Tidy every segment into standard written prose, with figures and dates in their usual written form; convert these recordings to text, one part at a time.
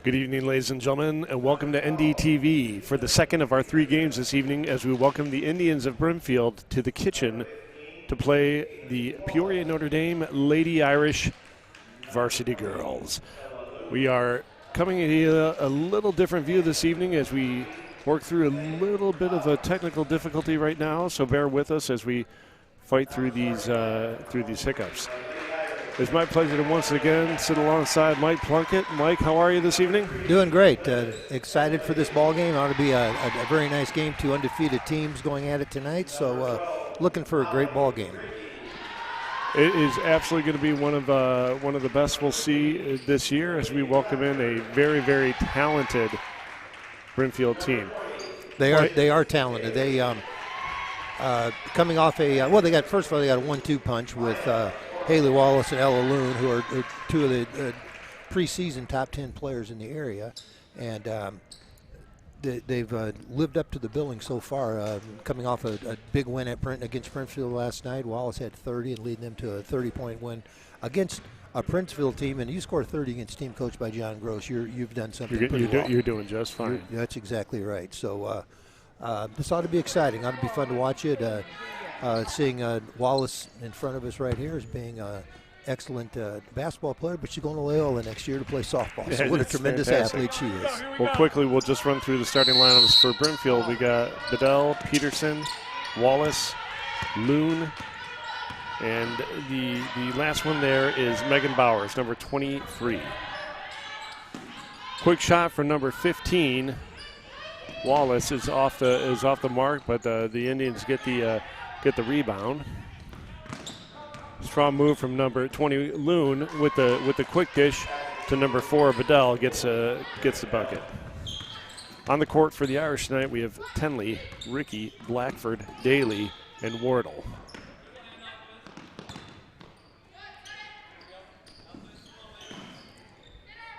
Good evening, ladies and gentlemen, and welcome to NDTV for the second of our 3 games this evening as we welcome the Indians of Brimfield to the kitchen to play the Peoria Notre Dame Lady Irish Varsity Girls. We are coming at you a little different view this evening as we work through a little bit of a technical difficulty right now, so bear with us as we fight through these hiccups. It's my pleasure to once again sit alongside Mike Plunkett. Mike, how are you this evening? Doing great. Excited for this ball game. Ought to be a very nice game. 2 undefeated teams going at it tonight. So looking for a great ball game. It is absolutely going to be one of the best we'll see this year as we welcome in a very, very talented Brimfield team. They are talented. They coming off a they got a 1-2 punch with Haley Wallace and Ella Loon, who are 2 of the preseason top 10 players in the area, and they've lived up to the billing so far. Coming off a big win against Brimfield last night, Wallace had 30 and leading them to a 30-point win against a Brimfield team. And you score 30 against a team coached by John Gross, you've done something pretty well. You're doing just fine. That's exactly right. So this ought to be exciting. Ought to be fun to watch it. Seeing Wallace in front of us right here as being an excellent basketball player, but she's going to Loyola next year to play softball. So what a tremendous athlete she is. Well, quickly, we'll just run through the starting lineups for Brimfield. We got Bedell, Peterson, Wallace, Loon, and the last one there is Megan Bowers, number 23. Quick shot for number 15. Wallace is off the mark, but the Indians get the rebound. Strong move from number 20 Loon with the quick dish to number 4 Bedell gets the bucket. On the court for the Irish tonight we have Tenley, Ricky, Blackford, Daly, and Wardle.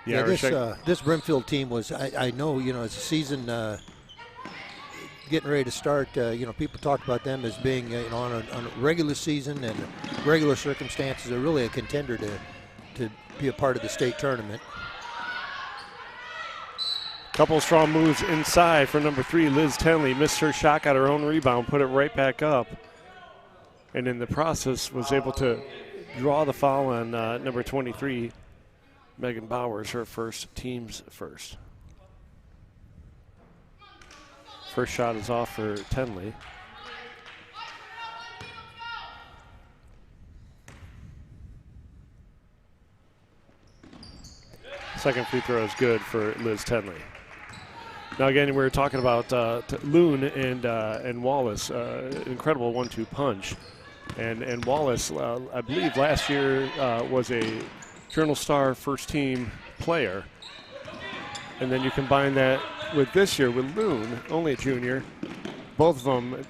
This Brimfield team was I know as a season getting ready to start, people talk about them as being, on a regular season and regular circumstances, they're really a contender to be a part of the state tournament. Couple strong moves inside for number 3, Liz Tenley. Missed her shot, got her own rebound, put it right back up, and in the process was able to draw the foul on number 23, Megan Bowers, her team's first. First shot is off for Tenley. Second free throw is good for Liz Tenley. Now again, we were talking about Loon and Wallace, incredible 1-2 punch, and Wallace, I believe last year was a Journal Star first team player, and then you combine that with this year with Loon, only a junior, both of them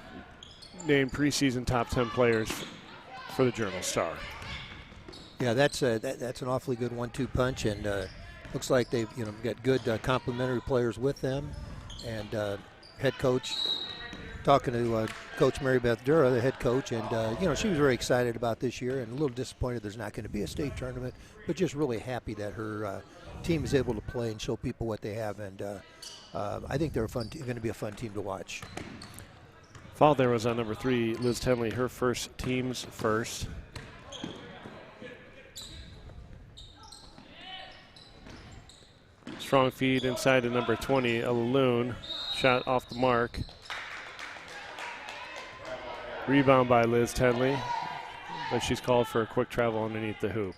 named preseason top 10 players for the Journal Star. Yeah, that's an awfully good 1-2 punch, and looks like they've got good complementary players with them. And head coach, talking to Coach Mary Beth Dura, the head coach, and she was very excited about this year and a little disappointed there's not going to be a state tournament, but just really happy that her team is able to play and show people what they have, and I think they're going to be a fun team to watch. Foul there was on number 3, Liz Tenley, her team's first. Strong feed inside to number 20, Ella Loon. Shot off the mark. Rebound by Liz Tenley, but she's called for a quick travel underneath the hoop.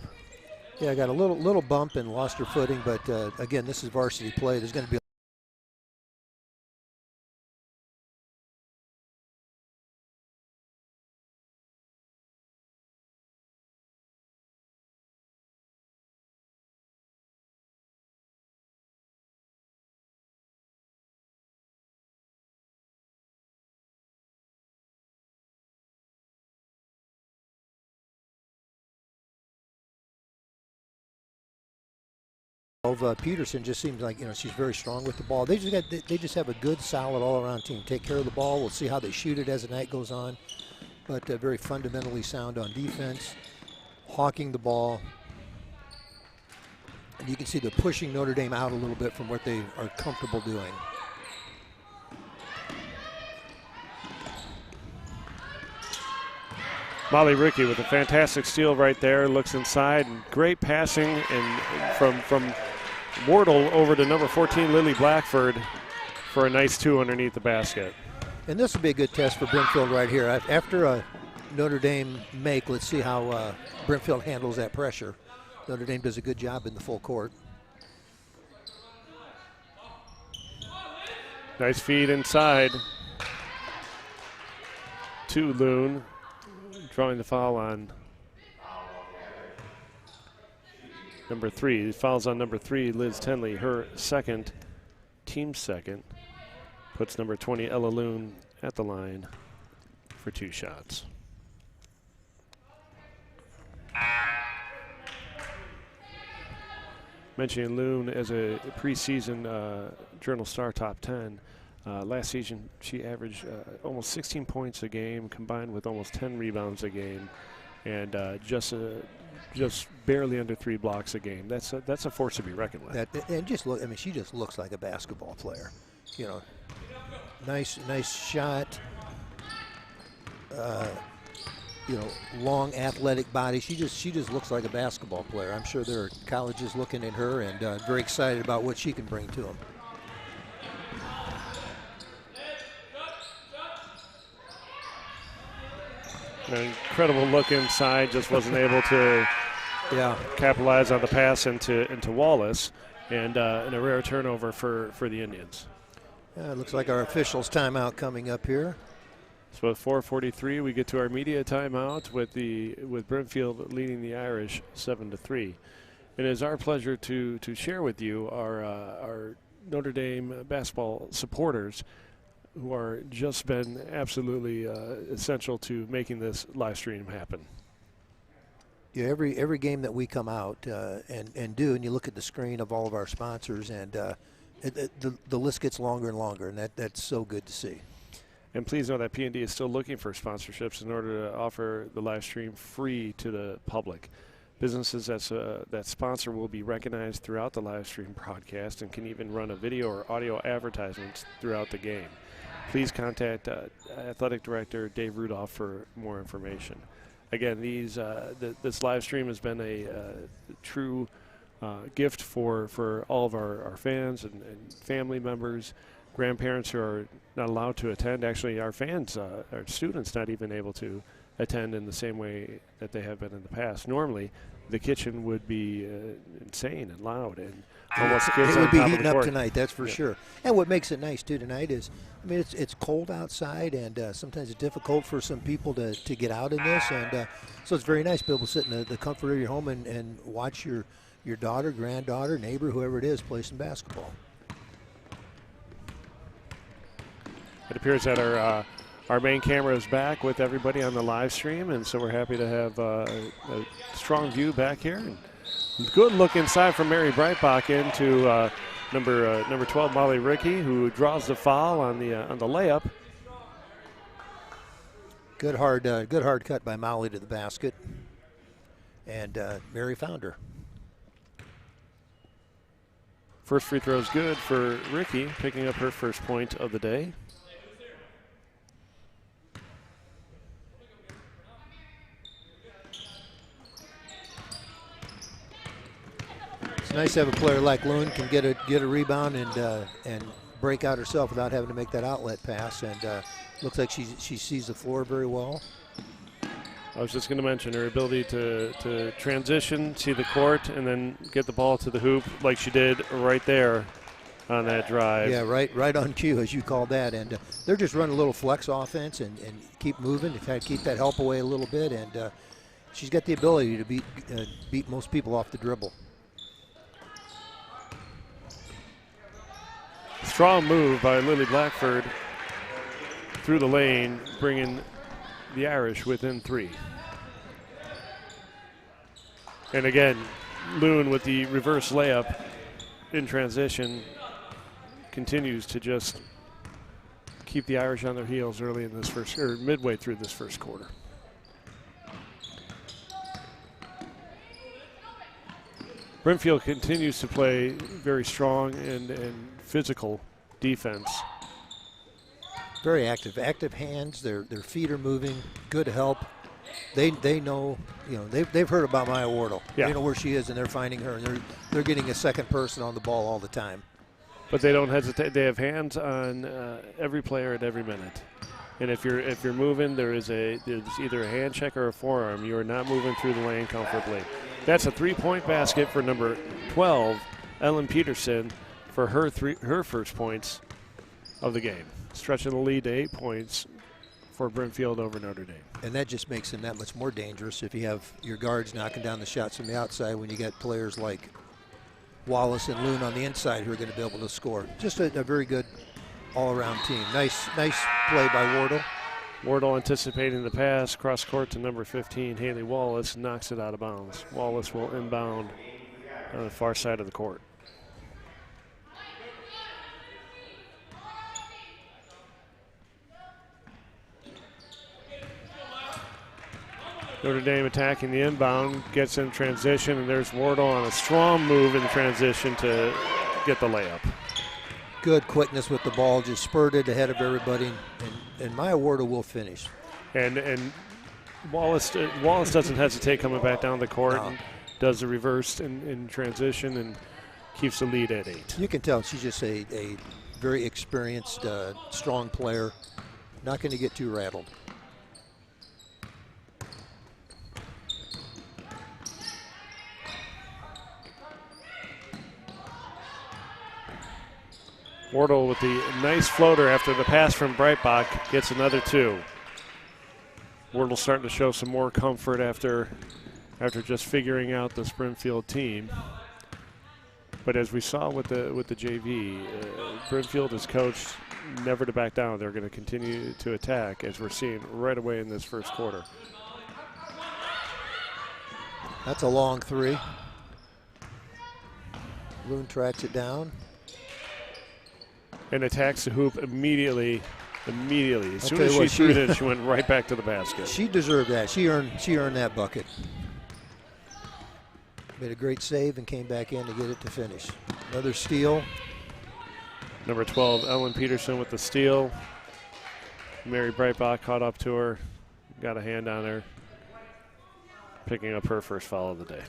Yeah, got a little bump and lost her footing, but again, this is varsity play. There's going to be Peterson just seems like she's very strong with the ball. They just have a good, solid, all-around team. Take care of the ball. We'll see how they shoot it as the night goes on, but very fundamentally sound on defense, hawking the ball, And you can see they're pushing Notre Dame out a little bit from what they are comfortable doing. Molly Rickey with a fantastic steal right there, looks inside, and great passing and from Wardle over to number 14, Lily Blackford, for a nice 2 underneath the basket. And this will be a good test for Brimfield right here. After a Notre Dame make, let's see how Brimfield handles that pressure. Notre Dame does a good job in the full court. Nice feed inside to Loon, drawing the foul on number 3. Fouls on number 3, Liz Tenley, her second, team second. Puts number 20, Ella Loon, at the line for 2 shots. Mentioning Loon as a preseason Journal Star top 10. Last season, she averaged almost 16 points a game, combined with almost 10 rebounds a game, and just barely under 3 blocks a game. That's a force to be reckoned with. And just look, I mean, she just looks like a basketball player. You know, nice shot. You know, long athletic body. She just looks like a basketball player. I'm sure there are colleges looking at her and very excited about what she can bring to them. An incredible look inside, just wasn't able to capitalize on the pass into Wallace, and a rare turnover for the Indians. It looks like our officials' timeout coming up here. So at 4:43, we get to our media timeout with Brimfield leading the Irish 7-3. It is our pleasure to share with you our Notre Dame basketball supporters, who are just been absolutely essential to making this live stream happen. Yeah, every game that we come out and you look at the screen of all of our sponsors, and the list gets longer and longer, and that's so good to see. And please know that PND is still looking for sponsorships in order to offer the live stream free to the public. Businesses that sponsor will be recognized throughout the live stream broadcast and can even run a video or audio advertisements throughout the game. Please contact Athletic Director Dave Rudolph for more information. Again, this live stream has been a true gift for all of our fans and family members, grandparents who are not allowed to attend. Actually, our fans, our students, not even able to attend in the same way that they have been in the past. Normally, the kitchen would be insane and loud, and almost kids it would on be top of heating the up court. tonight, that's for sure. And what makes it nice too tonight is, I mean, it's cold outside, and sometimes it's difficult for some people to get out in this, and so it's very nice to be able to sit in the comfort of your home and watch your daughter, granddaughter, neighbor, whoever it is, play some basketball. It appears that our main camera is back with everybody on the live stream, and so we're happy to have a strong view back here. And good look inside from Mary Breitbach into number 12, Molly Rickey, who draws the foul on the layup. Good hard cut by Molly to the basket, and Mary found her. First free throw is good for Rickey, picking up her first point of the day. It's nice to have a player like Loon can get a rebound and break out herself without having to make that outlet pass. And looks like she sees the floor very well. I was just going to mention her ability to transition, see the court, and then get the ball to the hoop like she did right there on that drive. Yeah, right on cue, as you called that. And they're just running a little flex offense and keep moving, to keep that help away a little bit. And she's got the ability to beat most people off the dribble. Strong move by Lily Blackford through the lane, bringing the Irish within 3. And again, Loon with the reverse layup in transition continues to just keep the Irish on their heels early in this midway through this first quarter. Brimfield continues to play very strong and physical defense. Very active hands. Their feet are moving. Good help. They know, you know, they've heard about Maya Wardle. Yeah. They know where she is, and they're finding her, and they're getting a second person on the ball all the time. But they don't hesitate. They have hands on every player at every minute. And if you're moving, there's either a hand check or a forearm. You are not moving through the lane comfortably. That's a 3-point basket for number 12, Ellen Peterson, for her first points of the game, stretching the lead to 8 points for Brimfield over Notre Dame. And that just makes them that much more dangerous if you have your guards knocking down the shots from the outside when you get players like Wallace and Loon on the inside who are going to be able to score. Just a very good all-around team. Nice play by Wardle. Wardle anticipating the pass, cross court to number 15, Haley Wallace, knocks it out of bounds. Wallace will inbound on the far side of the court. Notre Dame attacking the inbound, gets in transition, and there's Wardle on a strong move in transition to get the layup. Good quickness with the ball, just spurted ahead of everybody, and Maya Wardle will finish. And Wallace doesn't hesitate coming back down the court and does the reverse in transition and keeps the lead at 8. You can tell she's just a very experienced, strong player, not going to get too rattled. Wardle with the nice floater after the pass from Breitbach gets another 2. Wardle starting to show some more comfort after just figuring out the Brimfield team. But as we saw with the JV, Brimfield is coached never to back down. They're going to continue to attack, as we're seeing right away in this first quarter. That's a long 3. Loon tracks it down. And attacks the hoop immediately. As soon as she threw it in, she went right back to the basket. She deserved that. She earned that bucket. Made a great save and came back in to get it to finish. Another steal. Number 12, Ellen Peterson with the steal. Mary Breitbach caught up to her, got a hand on her, picking up her first foul of the day.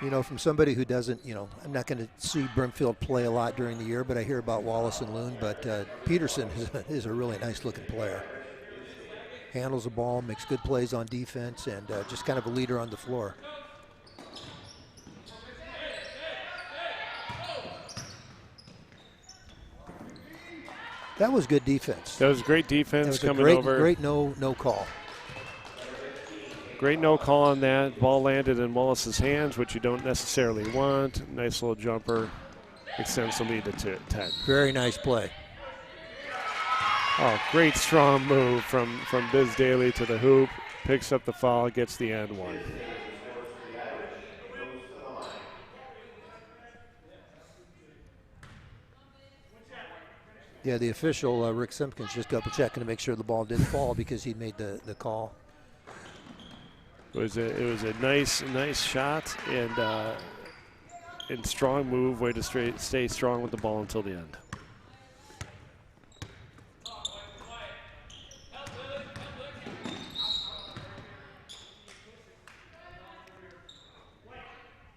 You know, from somebody who doesn't, you know, I'm not going to see Brimfield play a lot during the year, but I hear about Wallace and Loon. But Peterson is a really nice-looking player. Handles the ball, makes good plays on defense, and just kind of a leader on the floor. That was good defense. That was great defense coming over. Great no call. Great no call on that. Ball landed in Wallace's hands, which you don't necessarily want. Nice little jumper. Extends the lead to 10. Very nice play. Oh, great strong move from Biz Daly to the hoop. Picks up the foul, gets the and one. Yeah, the official, Rick Simpkins, just double checking to make sure the ball didn't fall because he made the call. It was a nice shot and strong move. Way to stay strong with the ball until the end.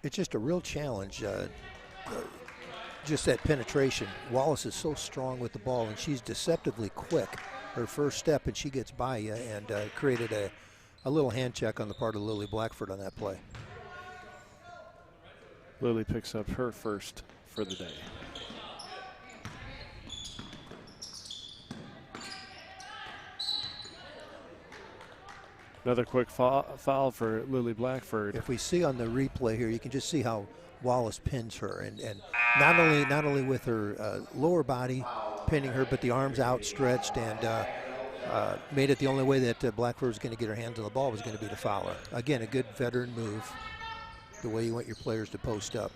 It's just a real challenge. Just that penetration. Wallace is so strong with the ball, and she's deceptively quick. Her first step, and she gets by you, and created a little hand check on the part of Lily Blackford on that play. Lily picks up her first for the day. Another quick foul for Lily Blackford. If we see on the replay here, you can just see how Wallace pins her, and not only with her lower body pinning her, but the arms outstretched, and made it the only way that Blackford was going to get her hands on the ball was going to be to foul her. Again, a good veteran move, the way you want your players to post up.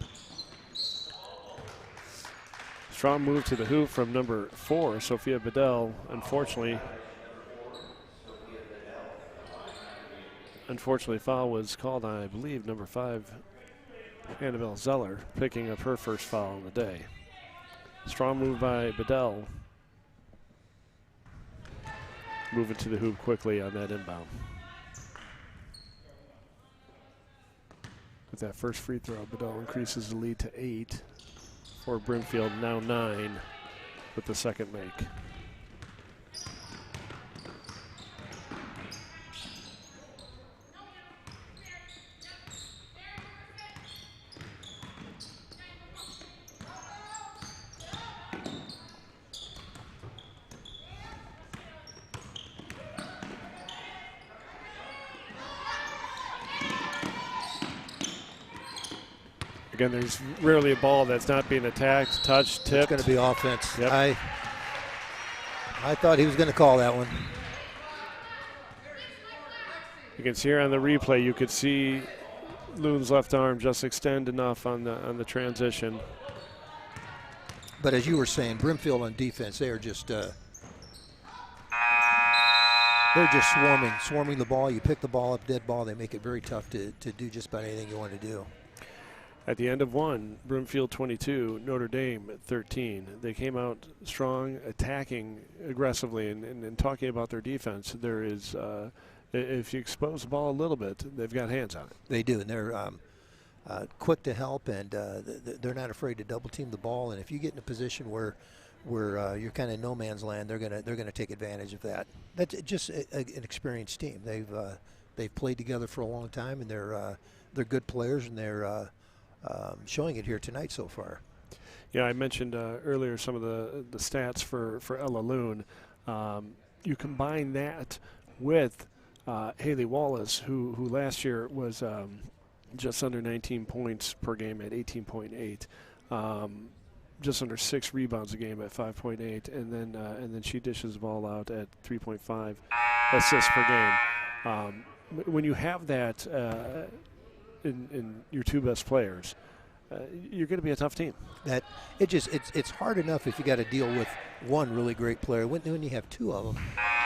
Strong move to the hoop from number 4, Sophia Bedell. Unfortunately, foul was called on, I believe, number 5, Annabelle Zeller picking up her first foul of the day. Strong move by Bedell. Moving to the hoop quickly on that inbound. With that first free throw, Bedell increases the lead to 8 for Brimfield, now 9 with the second make. Again, there's rarely a ball that's not being attacked, touched, tipped. It's going to be offense. Yep. I thought he was going to call that one. You can see here on the replay, you could see Loon's left arm just extend enough on the transition. But as you were saying, Brimfield on defense, they are just they're just swarming the ball. You pick the ball up, dead ball. They make it very tough to do just about anything you want to do. At the end of one, Brimfield 22, Notre Dame 13. They came out strong, attacking aggressively, and talking about their defense. There is, if you expose the ball a little bit, they've got hands on it. They do, and they're quick to help, and they're not afraid to double team the ball. And if you get in a position where you're kind of no man's land, they're gonna take advantage of that. That's just an experienced team. They've played together for a long time, and they're good players, and they're showing it here tonight so far. Yeah, I mentioned earlier some of the stats for Ella Loon. You combine that with Haley Wallace, who last year was just under 19 points per game at 18.8, just under 6 rebounds a game at 5.8, and then she dishes the ball out at 3.5 assists per game. When you have that in your two best players, you're going to be a tough team. It's hard enough if you got to deal with one really great player. When you have two of them,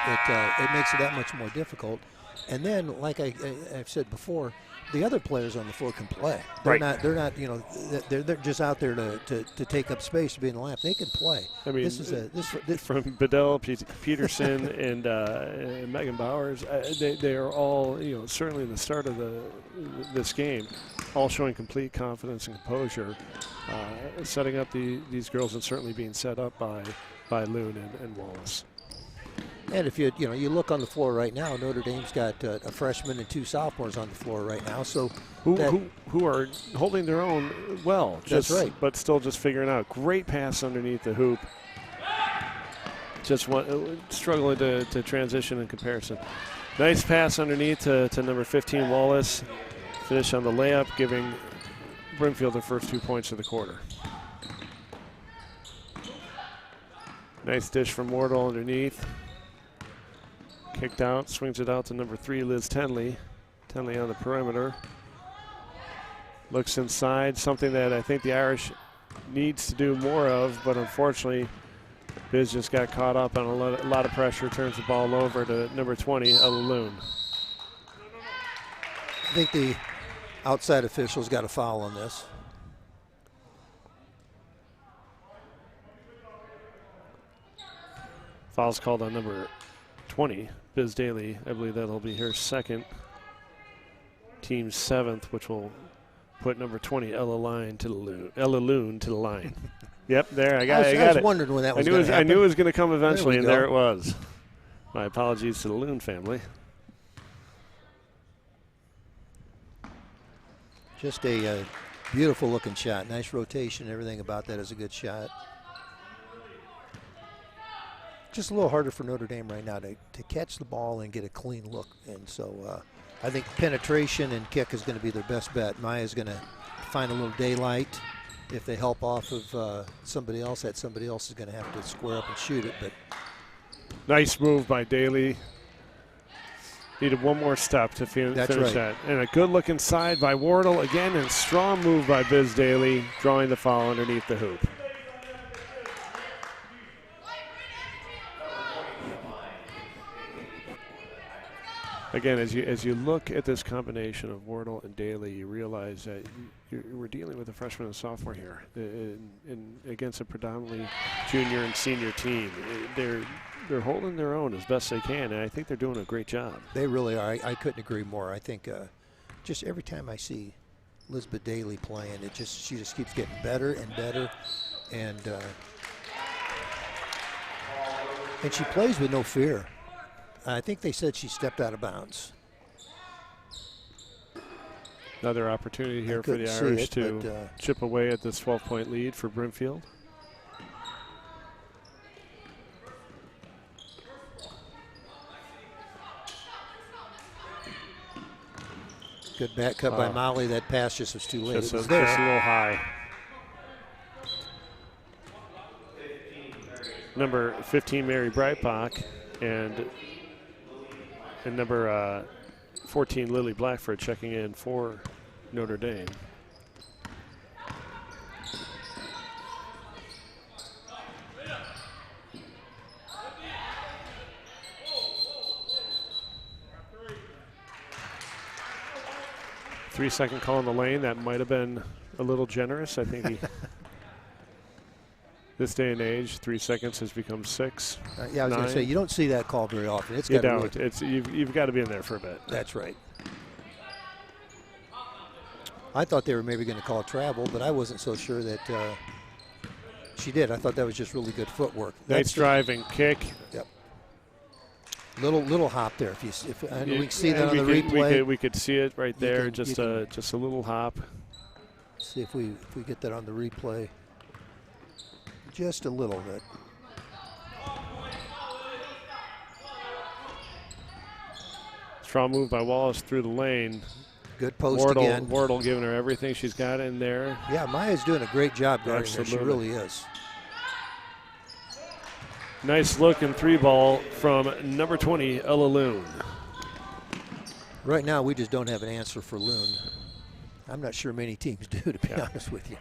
it makes it that much more difficult. And then, like I've said before, the other players on the floor can play. They're not. They're just out there to take up space, to be in the lap. They can play. I mean, this from Bedell, Peterson, and Megan Bowers. They are all, certainly in the start of this game, all showing complete confidence and composure, setting up these girls, and certainly being set up by Loon and Wallace. And if you look on the floor right now, Notre Dame's got a freshman and 2 sophomores on the floor right now. So who are holding their own well. That's right. But still just figuring out. Great pass underneath the hoop. Just struggling to transition in comparison. Nice pass underneath to number 15, Wallace. Finish on the layup, giving Brimfield their first 2 points of the quarter. Nice dish from Wardle underneath. Kicked out, swings it out to number 3, Liz Tenley. Tenley on the perimeter. Looks inside, something that I think the Irish needs to do more of, but unfortunately, Biz just got caught up on a lot of pressure, turns the ball over to number 20, Ella Loon. I think the outside officials got a foul on this. Foul's called on number 20, Biz Daly. I believe that'll be her second. Team's 7th, which will put number 20, Ella Loon to the line. Yep, there, I got it. I was wondering when that was going to happen. I knew it was going to come eventually, and go. there it was. My apologies to the Loon family. Just a beautiful looking shot. Nice rotation. Everything about that is a good shot. Just a little harder for Notre Dame right now to catch the ball and get a clean look. And so I think penetration and kick is going to be their best bet. Maya's going to find a little daylight. If they help off of somebody else, that somebody else is going to have to square up and shoot it. But nice move by Daly. Needed one more step to finish that. And a good look inside by Wardle again, and strong move by Biz Daly, drawing the foul underneath the hoop. again, as you look at this combination of Wardle and Daly, you realize that we're dealing with a freshman and sophomore here, in against a predominantly junior and senior team. They're holding their own as best they can, and I think they're doing a great job. They really are. I couldn't agree more. I think just every time I see Elizabeth Daly playing, she just keeps getting better and better, and she plays with no fear. I think they said she stepped out of bounds. Another opportunity here for the Irish to chip away at this 12-point lead for Brimfield. Good back cut by Molly. That pass just was too late. Just a little high. Number 15, Mary Breitbach, and number 14, Lily Blackford checking in for Notre Dame. Three-second call in the lane. That might have been a little generous. I think this day and age, 3 seconds has become 6. Yeah, I was going to say, you don't see that call very often. It's you don't. You've got to be in there for a bit. That's right. I thought they were maybe going to call travel, but I wasn't so sure that she did. I thought that was just really good footwork. Nice driving kick. Yep. Little hop there. If we can see that on the replay. We could see it right there. Just a little hop. See if we get that on the replay. Just a little bit. Strong move by Wallace through the lane. Good post again. Wardle giving her everything she's got in there. Yeah, Maya's doing a great job guarding her. She really is. Nice looking 3-ball from number 20, Ella Loon. Right now, we just don't have an answer for Loon. I'm not sure many teams do, to be honest with you.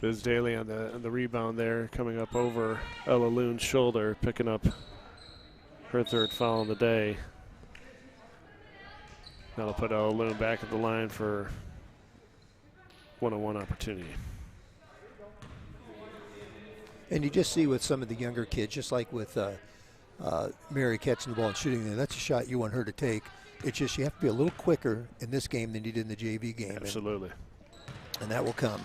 Biz Daly on the rebound there, coming up over Ella Loon's shoulder, picking up her 3rd foul on the day. That'll put Ella Loon back at the line for one-on-one opportunity. And you just see with some of the younger kids, just like with Mary catching the ball and shooting there, that's a shot you want her to take. It's just you have to be a little quicker in this game than you did in the JV game. Absolutely. And that will come.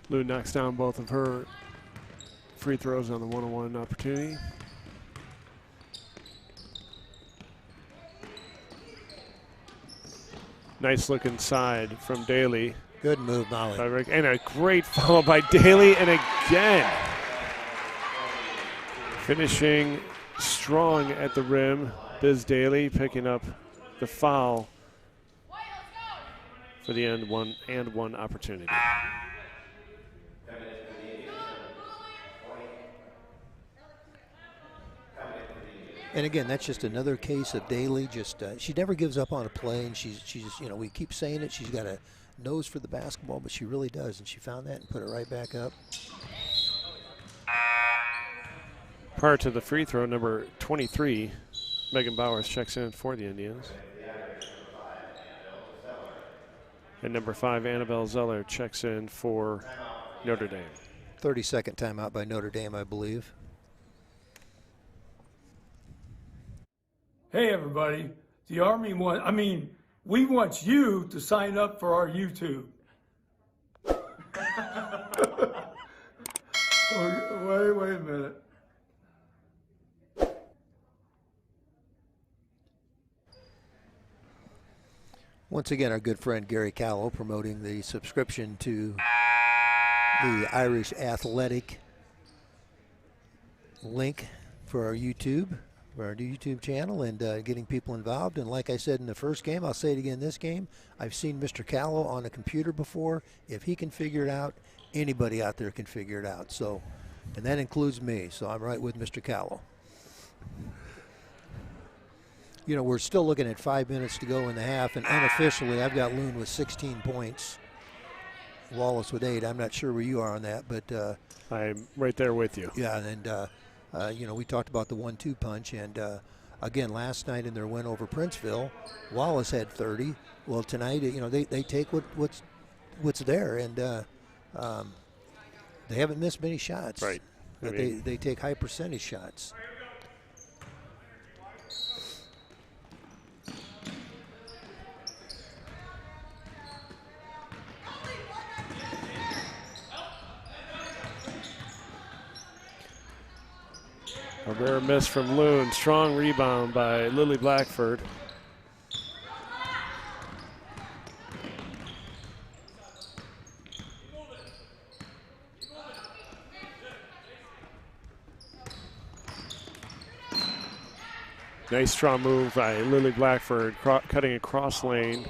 Lou knocks down both of her free throws on the one-on-one opportunity. Nice look inside from Daly. Good move, Molly. And a great follow by Daly, and again, finishing strong at the rim. Biz Daly picking up the foul for the end one opportunity. And again, that's just another case of Daly. She never gives up on a play, and she's we keep saying it. She's got a nose for the basketball, but she really does, and she found that and put it right back up. Prior to the free throw, number 23, Megan Bowers checks in for the Indians. And number 5, Annabelle Zeller checks in for Notre Dame. 30-second timeout by Notre Dame, I believe. Hey everybody, we want you to sign up for our YouTube. Wait a minute. Once again, our good friend Gary Callow promoting the subscription to the Irish Athletic link for our YouTube, for our new YouTube channel, and getting people involved. And like I said in the first game, I'll say it again this game, I've seen Mr. Callow on a computer before. If he can figure it out, anybody out there can figure it out. So, and that includes me, so I'm right with Mr. Callow. You know, we're still looking at 5 minutes to go in the half, and unofficially I've got Loon with 16 points, Wallace with 8. I'm not sure where you are on that, but I'm right there with you. yeah, and you know, we talked about the 1-2 punch, and again, last night in their win over Princeville, Wallace had 30. Well, tonight, you know, they take what's there, and they haven't missed many shots. Right. But they take high percentage shots. A rare miss from Loon. Strong rebound by Lily Blackford. Nice strong move by Lily Blackford, cutting across lane.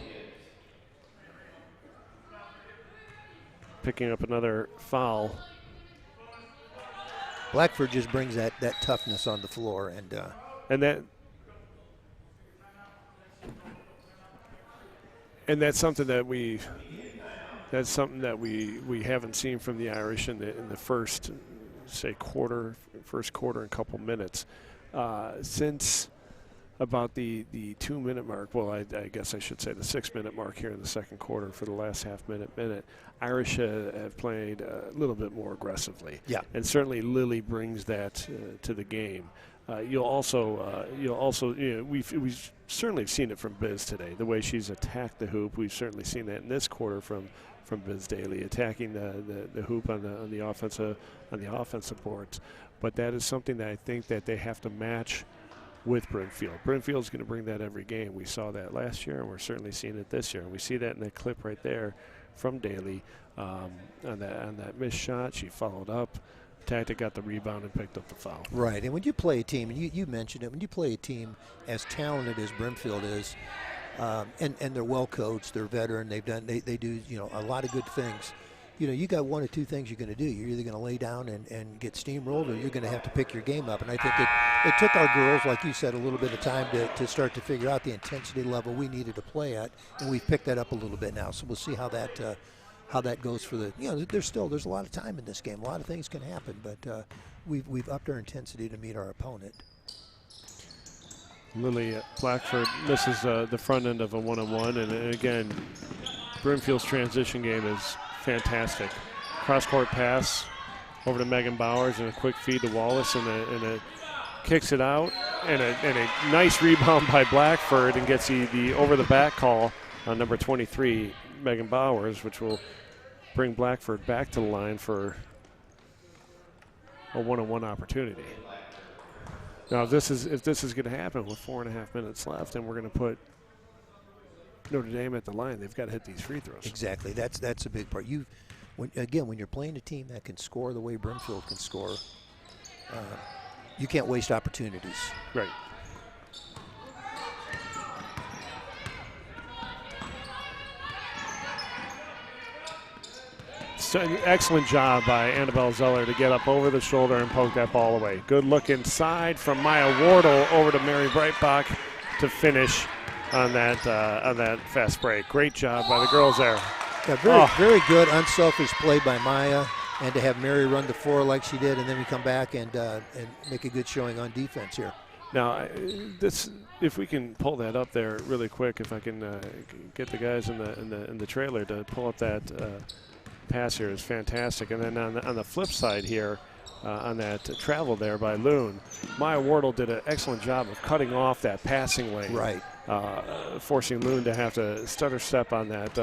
Picking up another foul. Blackford just brings that toughness on the floor, and that's something that we haven't seen from the Irish in the first, say, first quarter and couple minutes since about the 2 minute mark. Well, I guess I should say the 6 minute mark here in the second quarter for the last half minute. Irish have played a little bit more aggressively. Yeah. And certainly Lily brings that to the game. You'll also you know, we've certainly seen it from Biz today. The way she's attacked the hoop, we've certainly seen that in this quarter from Biz Daly, attacking the hoop on the offensive boards. But that is something that I think that they have to match with Brimfield. Brimfield's going to bring that every game. We saw that last year, and we're certainly seeing it this year. And we see that in that clip right there from Daly on that missed shot. She followed up, attacked it, got the rebound, and picked up the foul. right. And when you play a team, and you mentioned it, when you play a team as talented as Brimfield is, and they're well coached, they're veteran, they do, you know, a lot of good things. You know, you got one or two things you're going to do. You're either going to lay down and get steamrolled, or you're going to have to pick your game up. And I think it took our girls, like you said, a little bit of time to start to figure out the intensity level we needed to play at, and we've picked that up a little bit now. So we'll see how that goes for the. You know, there's a lot of time in this game. A lot of things can happen, but we've upped our intensity to meet our opponent. Lily Blackford misses the front end of a one-on-one, and again, Brimfield's transition game is fantastic. Cross-court pass over to Megan Bowers and a quick feed to Wallace, and it kicks it out, and a nice rebound by Blackford, and gets the over-the-back call on number 23, Megan Bowers, which will bring Blackford back to the line for a one-on-one opportunity. Now, if this is going to happen with 4.5 minutes left, and we're going to put Notre Dame at the line, they've got to hit these free throws. Exactly. That's a big part. When you're playing a team that can score the way Brimfield can score, you can't waste opportunities. Right. So, excellent job by Annabelle Zeller to get up over the shoulder and poke that ball away. Good look inside from Maya Wardle over to Mary Breitbach to finish on that fast break. Great job by the girls there. Yeah, very good, unselfish play by Maya, and to have Mary run the floor like she did, and then we come back and make a good showing on defense here. Now, if we can pull that up there really quick, if I can get the guys in the trailer to pull up that pass here, is fantastic. And then on the flip side here, on that travel there by Loon, Maya Wardle did an excellent job of cutting off that passing lane. Right. Forcing Loon to have to stutter step on that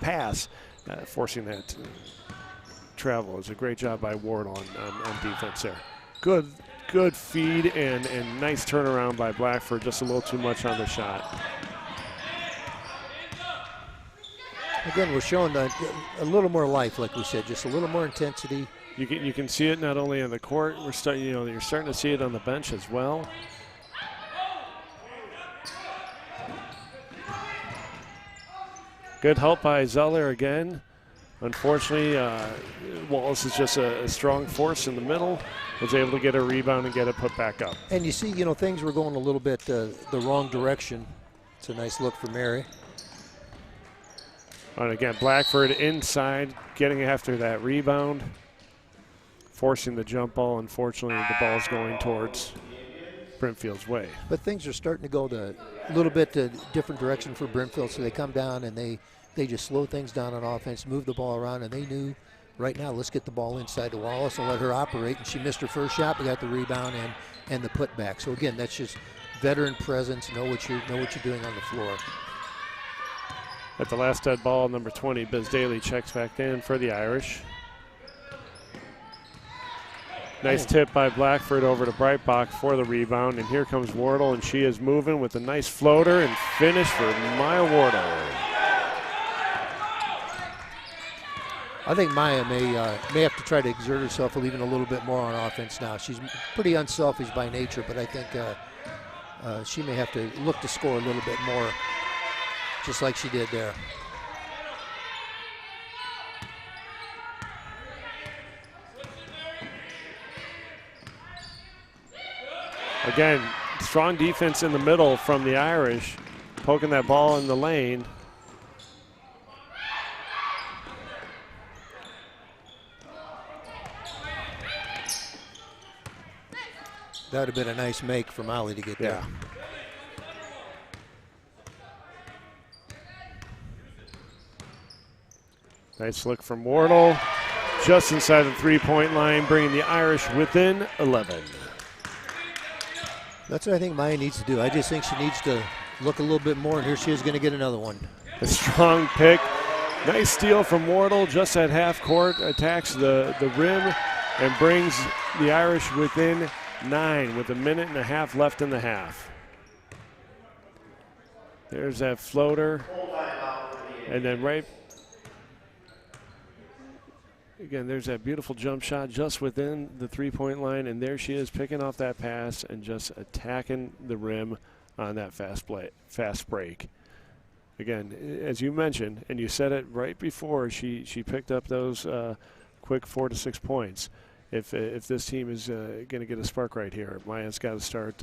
pass, forcing that travel. It was a great job by Wardle on defense there. Good feed and nice turnaround by Blackford, just a little too much on the shot. Again, we're showing a little more life, like we said, just a little more intensity, You can see it not only on the court. You're starting to see it on the bench as well. Good help by Zeller again. Unfortunately, Wallace is just a strong force in the middle. Was able to get a rebound and get it put back up. And you see, things were going a little bit the wrong direction. It's a nice look for Mary. And again, Blackford inside, getting after that rebound, forcing the jump ball. Unfortunately, the ball's going towards Brimfield's way. But things are starting to go a little bit different direction for Brimfield, so they come down and they just slow things down on offense, move the ball around, and they knew right now, let's get the ball inside to Wallace and let her operate. And she missed her first shot, but got the rebound and the putback. So again, that's just veteran presence. Know what you're doing on the floor. At the last dead ball, number 20, Biz Daly checks back in for the Irish. Nice tip by Blackford over to Breitbach for the rebound. And here comes Wardle, and she is moving with a nice floater and finish for Maya Wardle. I think Maya may have to try to exert herself even a little bit more on offense now. She's pretty unselfish by nature, but I think she may have to look to score a little bit more, just like she did there. Again, strong defense in the middle from the Irish, poking that ball in the lane. That would have been a nice make for Molly to get there. Nice look from Wardle, just inside the three-point line, bringing the Irish within 11. That's what I think Maya needs to do. I just think she needs to look a little bit more, and here she is going to get another one. A strong pick. Nice steal from Wardle just at half court, attacks the rim, and brings the Irish within 9 with a minute and a half left in the half. There's that floater. And then again, there's that beautiful jump shot just within the three-point line, and there she is picking off that pass and just attacking the rim on that fast break. Again, as you mentioned, and you said it right before, she picked up those quick 4 to 6 points. If this team is going to get a spark right here, Maya's got to start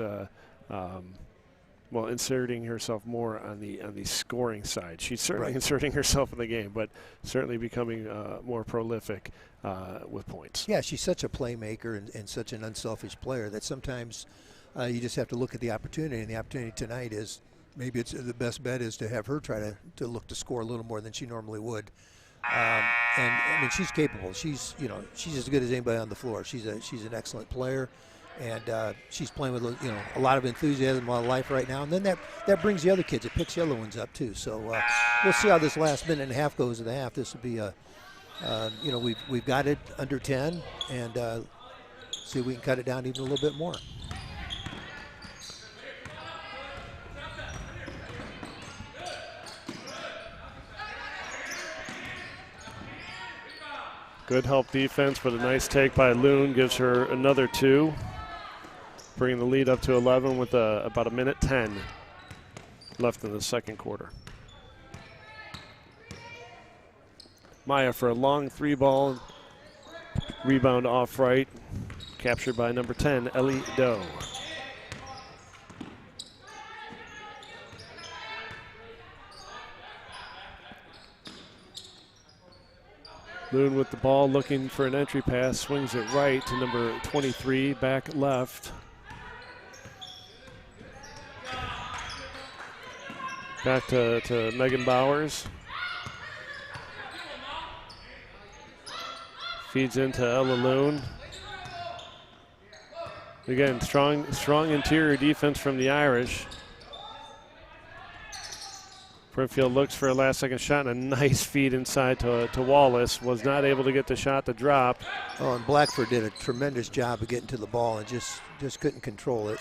inserting herself more on the scoring side. She's certainly inserting herself in the game, but certainly becoming more prolific with points. Yeah, she's such a playmaker and such an unselfish player that sometimes you just have to look at the opportunity, and the opportunity tonight is maybe it's the best bet is to have her try to look to score a little more than she normally would. And I mean, she's capable. She's as good as anybody on the floor. She's an excellent player. And she's playing with a lot of enthusiasm, a lot of life right now. And then that brings the other kids. It picks the other ones up too. So we'll see how this last minute and a half goes in the half. This will be we've got it under 10, and see if we can cut it down even a little bit more. Good help defense, but a nice take by Loon gives her another 2. Bringing the lead up to 11 with about a minute 10 left in the second quarter. Maya for a long 3-ball, rebound off right, captured by number 10, Ellie Doe. Loon with the ball, looking for an entry pass, swings it right to number 23, back left. Back to Megan Bowers. Feeds into Ella Loon. Again, strong interior defense from the Irish. Brimfield looks for a last-second shot and a nice feed inside to Wallace. Was not able to get the shot to drop. Oh, and Blackford did a tremendous job of getting to the ball and just couldn't control it.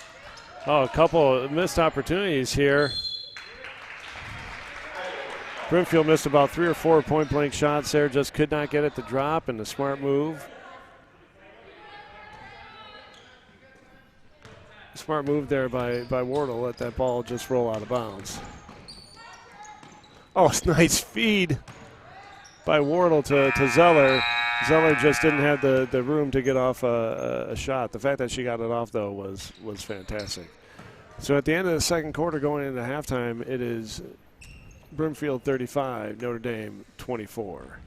Oh, a couple of missed opportunities here. Brimfield missed about 3 or 4 point-blank shots there, just could not get it to drop, and a smart move Smart move there by Wardle. Let that ball just roll out of bounds. Oh, nice feed by Wardle to Zeller. Zeller just didn't have the room to get off a shot. The fact that she got it off, though, was fantastic. So at the end of the second quarter going into halftime, it is Brimfield 35, Notre Dame 24.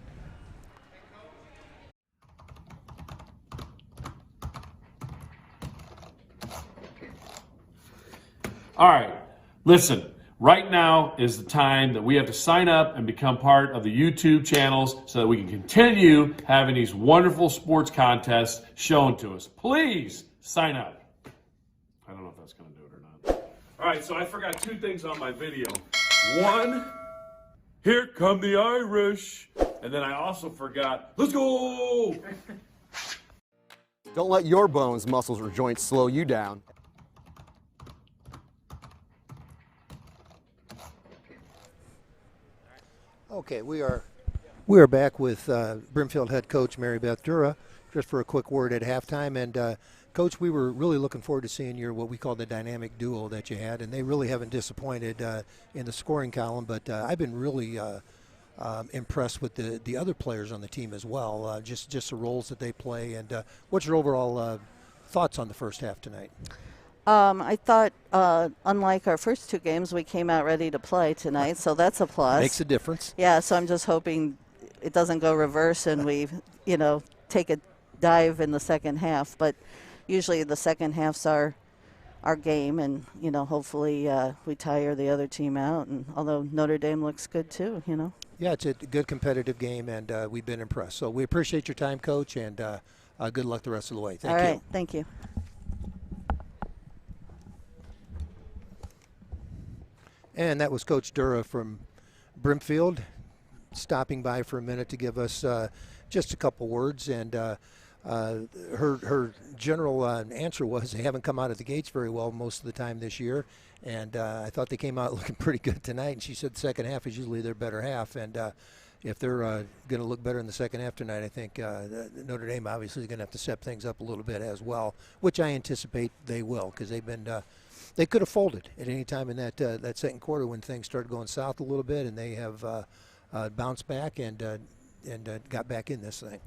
All right, listen. Right now is the time that we have to sign up and become part of the YouTube channels so that we can continue having these wonderful sports contests shown to us. Please sign up. I don't know if that's going to do it or not. All right, so I forgot 2 things on my video. One, here come the Irish. And then I also forgot, let's go. Don't let your bones, muscles, or joints slow you down. Okay, we are back with Brimfield head coach Mary Beth Dura, just for a quick word at halftime. And Coach, we were really looking forward to seeing your what we call the dynamic duo that you had, and they really haven't disappointed in the scoring column. But I've been really impressed with the other players on the team as well, just the roles that they play. And what's your overall thoughts on the first half tonight? I thought, unlike our first 2 games, we came out ready to play tonight, so that's a plus. Makes a difference. Yeah, so I'm just hoping it doesn't go reverse and we, take a dive in the second half. But usually the second half's our game, and, hopefully we tire the other team out. And although Notre Dame looks good too, Yeah, it's a good competitive game, and we've been impressed. So we appreciate your time, Coach, and good luck the rest of the way. Thank you. All right, thank you. And that was Coach Dura from Brimfield, stopping by for a minute to give us just a couple words. And her general answer was they haven't come out of the gates very well most of the time this year. And I thought they came out looking pretty good tonight. And she said the second half is usually their better half. And if they're going to look better in the second half tonight, I think Notre Dame obviously is going to have to step things up a little bit as well, which I anticipate they will, because they've been they could have folded at any time in that second quarter when things started going south a little bit, and they have bounced back and got back in this thing.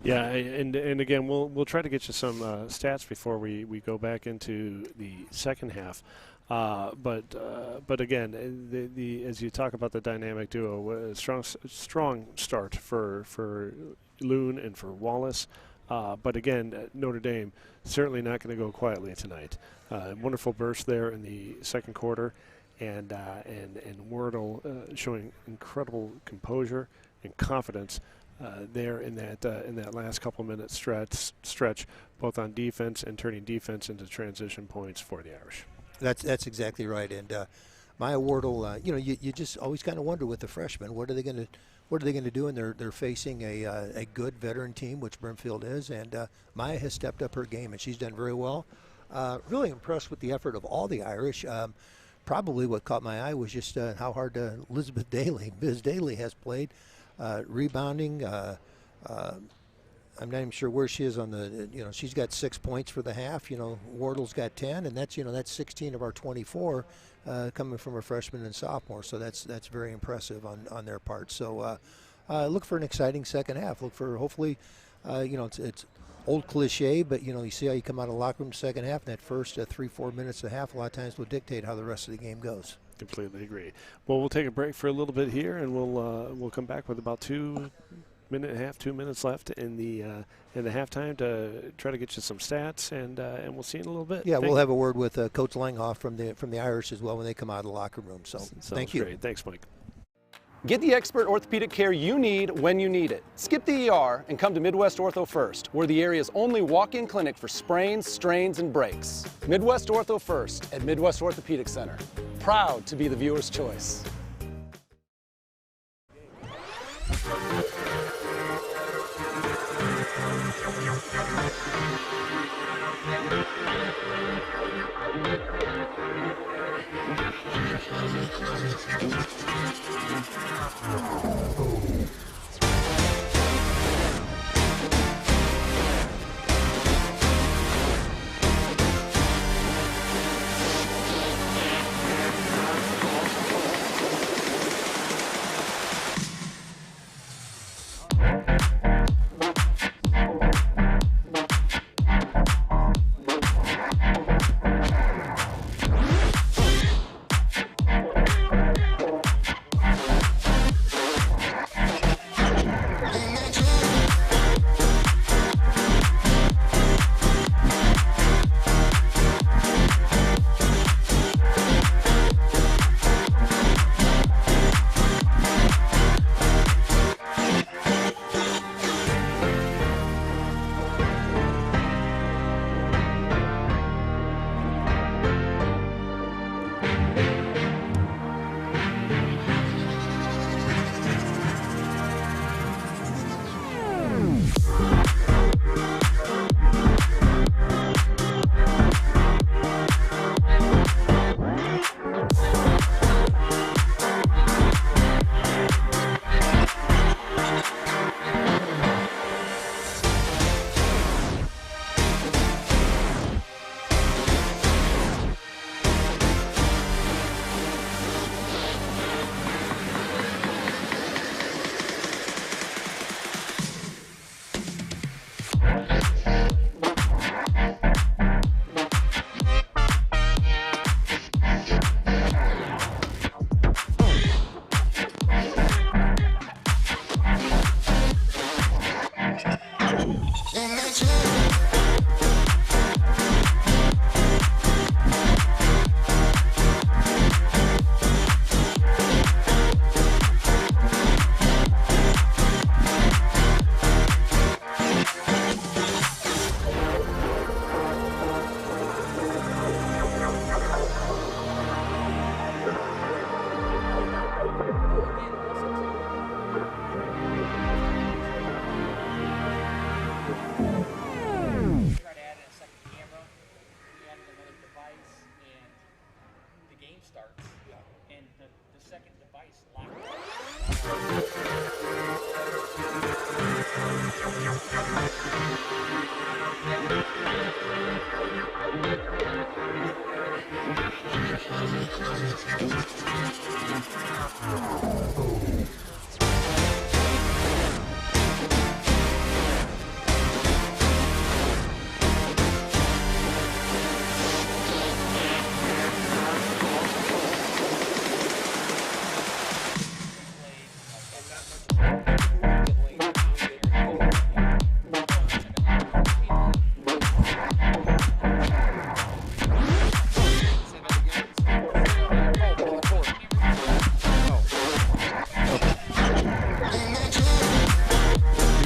Yeah, and again, we'll try to get you some stats before we go back into the second half. But again, the as you talk about the dynamic duo, a strong start for Loon and for Wallace. But again, Notre Dame certainly not going to go quietly tonight. Wonderful burst there in the second quarter, and Wardle showing incredible composure and confidence there in that last couple minute stretch, both on defense and turning defense into transition points for the Irish. That's exactly right. And Maya Wardle, you just always kind of wonder with the freshmen, what are they going to do? And they're facing a good veteran team, which Brimfield is, and Maya has stepped up her game, and she's done very well. Really impressed with the effort of all the Irish. Probably what caught my eye was just how hard Biz Daly has played, rebounding. I'm not even sure where she is on the. She's got 6 points for the half. Wardle's got 10, and that's 16 of our 24 coming from a freshman and sophomore. So that's very impressive on their part. So look for an exciting second half. Look for hopefully, it's old cliche, but you see how you come out of the locker room second half, and that first 3-4 minutes and a half a lot of times will dictate how the rest of the game goes. Completely agree. Well, we'll take a break for a little bit here, and we'll come back with about 2 minutes left in the halftime to try to get you some stats, and we'll see you in a little bit. Yeah, we'll have a word with Coach Langhoff from the Irish as well when they come out of the locker room. So thank you. Great. Thanks, Mike. Get the expert orthopedic care you need when you need it. Skip the ER and come to Midwest Ortho First. We're the area's only walk-in clinic for sprains, strains, and breaks. Midwest Ortho First at Midwest Orthopedic Center. Proud to be the viewer's choice.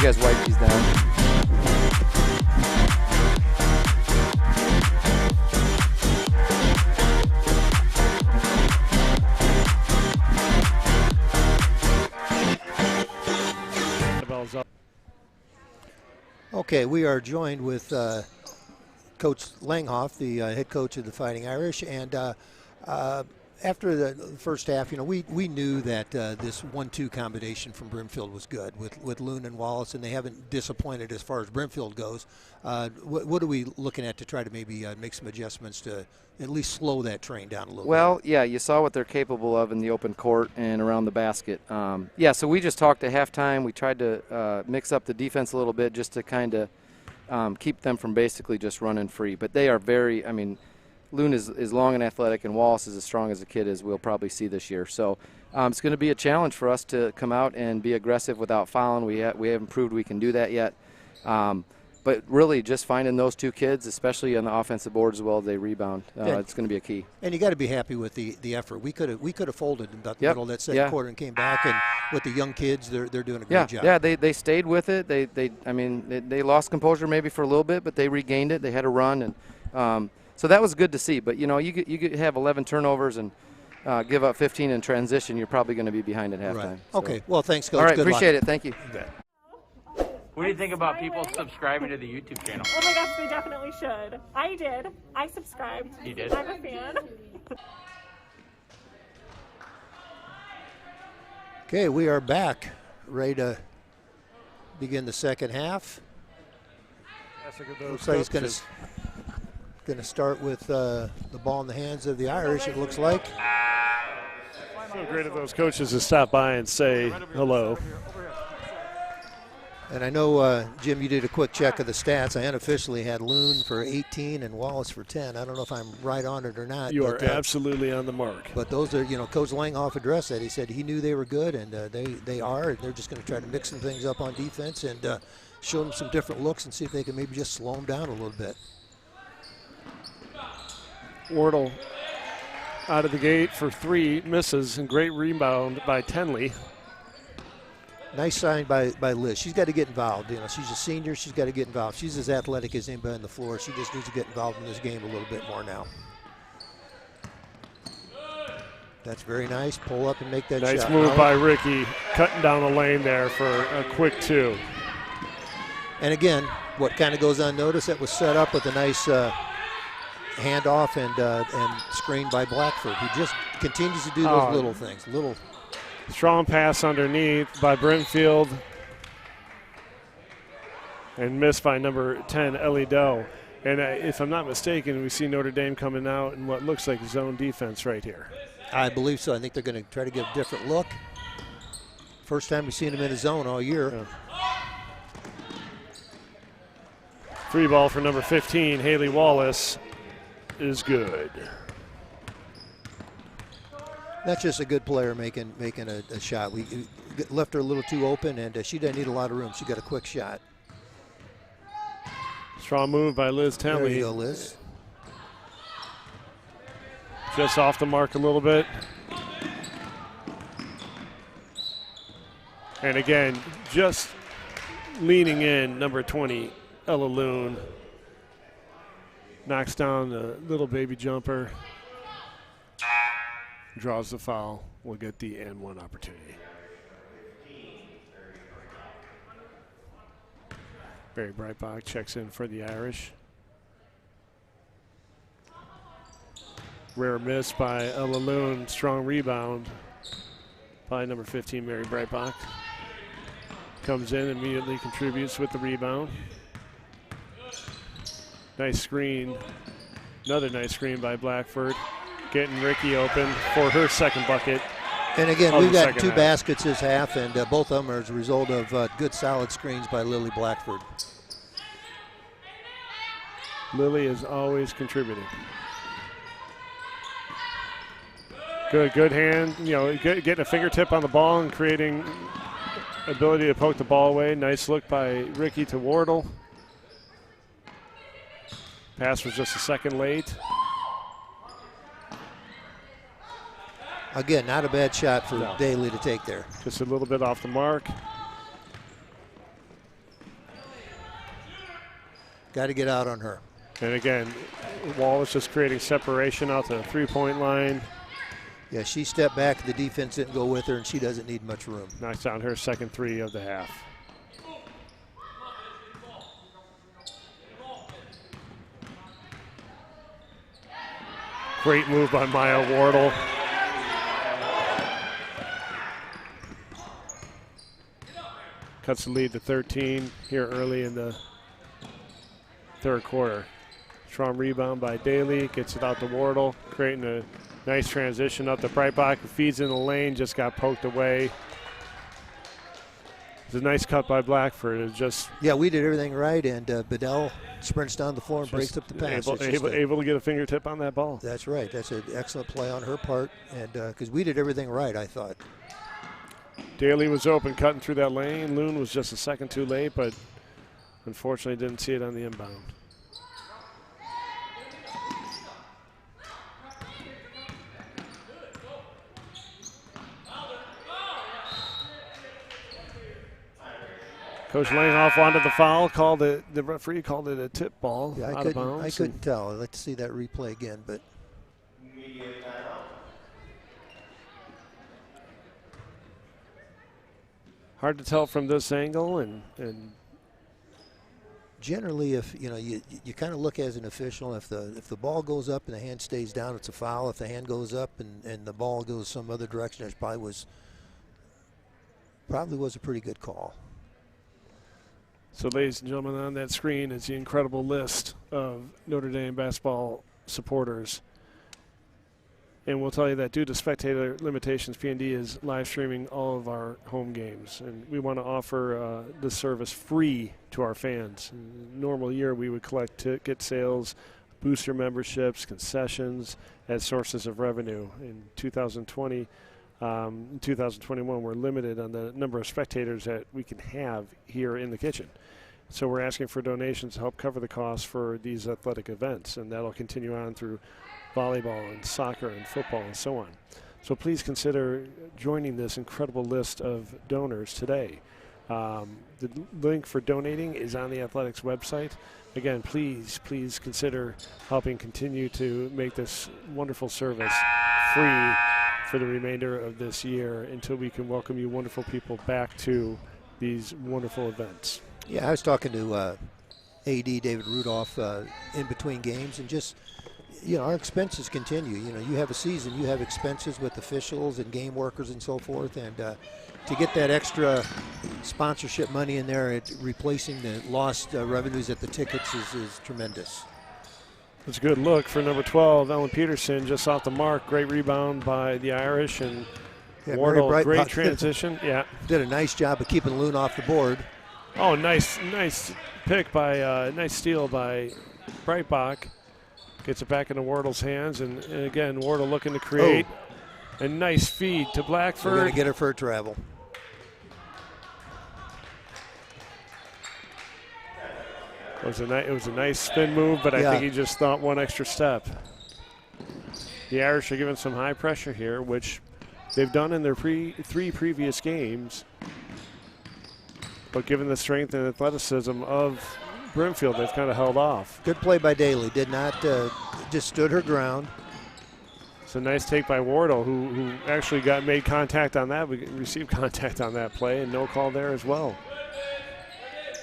You guys wipe these down. The bell's up. Okay, we are joined with Coach Langhoff, the head coach of the Fighting Irish, and after the first half, you know, we knew that this 1-2 combination from Brimfield was good with Loon and Wallace, and they haven't disappointed as far as Brimfield goes. What are we looking at to try to maybe make some adjustments to at least slow that train down a little bit? Well, yeah, you saw what they're capable of in the open court and around the basket. Yeah, so we just talked at halftime. We tried to mix up the defense a little bit just to kind of keep them from basically just running free. But they are very, I mean, Loon is long and athletic, and Wallace is as strong as a kid as we'll probably see this year. So it's going to be a challenge for us to come out and be aggressive without fouling. We haven't proved we can do that yet. But really, just finding those two kids, especially on the offensive board as well as they rebound, it's going to be a key. And you got to be happy with the effort. We could have folded in about the middle of that second quarter and came back, and with the young kids, they're doing a great job. Yeah, they stayed with it. They lost composure maybe for a little bit, but they regained it. They had a run, and so that was good to see. But you know, you have 11 turnovers and give up 15 in transition, you're probably going to be behind at halftime. Right. So. Okay. Well, thanks, Coach. All right, good appreciate luck. it. Thank you. What do you think about people subscribing to the YouTube channel? Oh my gosh, they definitely should. I did. I subscribed. You did? I'm a fan. Okay, we are back, ready to begin the second half. Looks like he's going to start with the ball in the hands of the Irish, it looks like. So great of those coaches to stop by and say hello. And I know, Jim, you did a quick check of the stats. I unofficially had Loon for 18 and Wallace for 10. I don't know if I'm right on it or not. You are absolutely on the mark. But those are, you know, Coach Langhoff addressed that. He said he knew they were good, and they are. And they're just going to try to mix some things up on defense and show them some different looks and see if they can maybe just slow them down a little bit. Wardle out of the gate for 3, misses, and great rebound by Tenley. Nice sign by Liz. She's got to get involved. You know, she's a senior. She's got to get involved. She's as athletic as anybody on the floor. She just needs to get involved in this game a little bit more now. That's very nice. Pull up and make that shot. Nice move by Ricky, cutting down the lane there for a quick 2. And again, what kind of goes unnoticed, that was set up with a nice handoff and screen by Blackford. He just continues to do those little things. Strong pass underneath by Brimfield. And missed by number 10, Ellie Doe. And if I'm not mistaken, we see Notre Dame coming out in what looks like zone defense right here. I believe so. I think they're going to try to give a different look. First time we've seen them in a zone all year. Yeah. Free ball for number 15, Haley Wallace, is good. That's just a good player making a shot. We left her a little too open, and she doesn't need a lot of room. She got a quick shot. Strong move by Liz Tenley. There you go, Liz. Just off the mark a little bit. And again, just leaning in, number 20, Ella Loon. Knocks down the little baby jumper. Draws the foul. We'll get the and one opportunity. Barry Breitbach checks in for the Irish. Rare miss by Ella Loon. Strong rebound by number 15, Mary Breitbach. Comes in, immediately contributes with the rebound. Nice screen. Another nice screen by Blackford. Getting Ricky open for her second bucket. And again, of we've the got second 2 half. baskets this half, and both of them are as a result of good, solid screens by Lily Blackford. Lily is always contributing. Good hand, getting a fingertip on the ball and creating ability to poke the ball away. Nice look by Ricky to Wardle. Pass was just a second late. Again, not a bad shot for Daly to take there. Just a little bit off the mark. Got to get out on her. And again, Wallace just creating separation out to the three-point line. Yeah, she stepped back, the defense didn't go with her, and she doesn't need much room. Knocks down her second 3 of the half. Great move by Maya Wardle. Cuts the lead to 13 here early in the third quarter. Strong rebound by Daly, gets it out to Wardle, creating a nice transition up to Breitbach, who feeds in the lane, just got poked away. It's a nice cut by Blackford. It's just we did everything right, and Bedell sprints down the floor and breaks up the pass. Able to get a fingertip on that ball. That's right. That's an excellent play on her part, and because we did everything right, I thought. Daly was open, cutting through that lane. Loon was just a second too late, but unfortunately didn't see it on the inbound. Coach Langhoff wanted the foul. The referee called it a tip ball out of bounds. I couldn't tell. I'd like to see that replay again, but. Hard to tell from this angle, and generally, if you kind of look as an official, if the ball goes up and the hand stays down, it's a foul. If the hand goes up and the ball goes some other direction, it probably was a pretty good call. So, ladies and gentlemen, on that screen is the incredible list of Notre Dame basketball supporters. And we'll tell you that due to spectator limitations, PND is live streaming all of our home games. And we want to offer this service free to our fans. In a normal year, we would collect ticket sales, booster memberships, concessions as sources of revenue. In 2020, 2021, we're limited on the number of spectators that we can have here in the kitchen. So we're asking for donations to help cover the costs for these athletic events, and that'll continue on through volleyball and soccer and football and so on. So please consider joining this incredible list of donors today. The link for donating is on the athletics website. Again, please consider helping continue to make this wonderful service free for the remainder of this year until we can welcome you wonderful people back to these wonderful events. Yeah, I was talking to AD David Rudolph in between games, and just, our expenses continue. You have a season, you have expenses with officials and game workers and so forth, and to get that extra sponsorship money in there, replacing the lost revenues at the tickets is tremendous. It's a good look for number 12, Ellen Peterson, just off the mark. Great rebound by the Irish, and Wardle, great transition. Yeah, did a nice job of keeping Loon off the board. Oh, nice pick by, nice steal by Breitbach. Gets it back into Wardle's hands, and again, Wardle looking to create a nice feed to Blackford. We're going to get her for a travel. It was a nice spin move, but I think he just thought one extra step. The Irish are given some high pressure here, which they've done in their three previous games. But given the strength and athleticism of Brimfield, they've kind of held off. Good play by Daly. Did not, just stood her ground. It's a nice take by Wardle, who actually made contact on that. We received contact on that play, and no call there as well.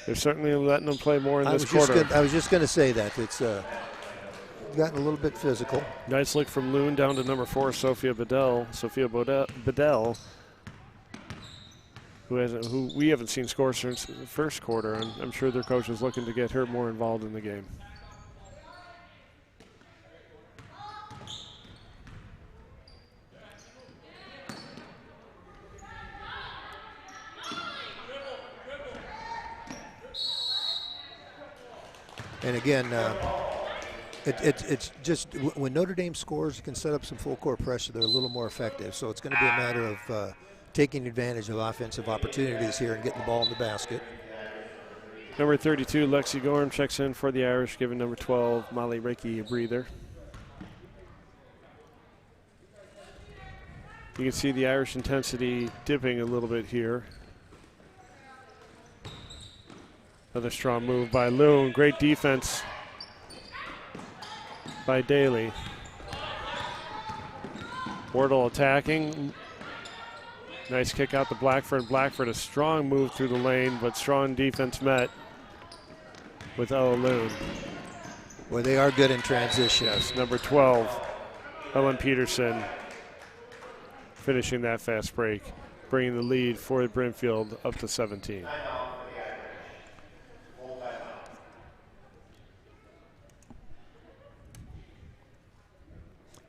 They're certainly letting them play more in this quarter. I was just going to say that. It's gotten a little bit physical. Nice look from Loon down to number 4, Sophia Bedell, who we haven't seen score since the first quarter, and I'm sure their coach is looking to get her more involved in the game. And again, it's just when Notre Dame scores, you can set up some full court pressure. They're a little more effective. So it's going to be a matter of taking advantage of offensive opportunities here and getting the ball in the basket. Number 32, Lexi Gorham checks in for the Irish, giving number 12, Molly Rickey, a breather. You can see the Irish intensity dipping a little bit here. Another strong move by Loon. Great defense by Daly. Wardle attacking. Nice kick out to Blackford. Blackford, a strong move through the lane, but strong defense met with Ella Loon. Well, they are good in transition. Yes, number 12, Ellen Peterson, finishing that fast break, bringing the lead for Brimfield up to 17.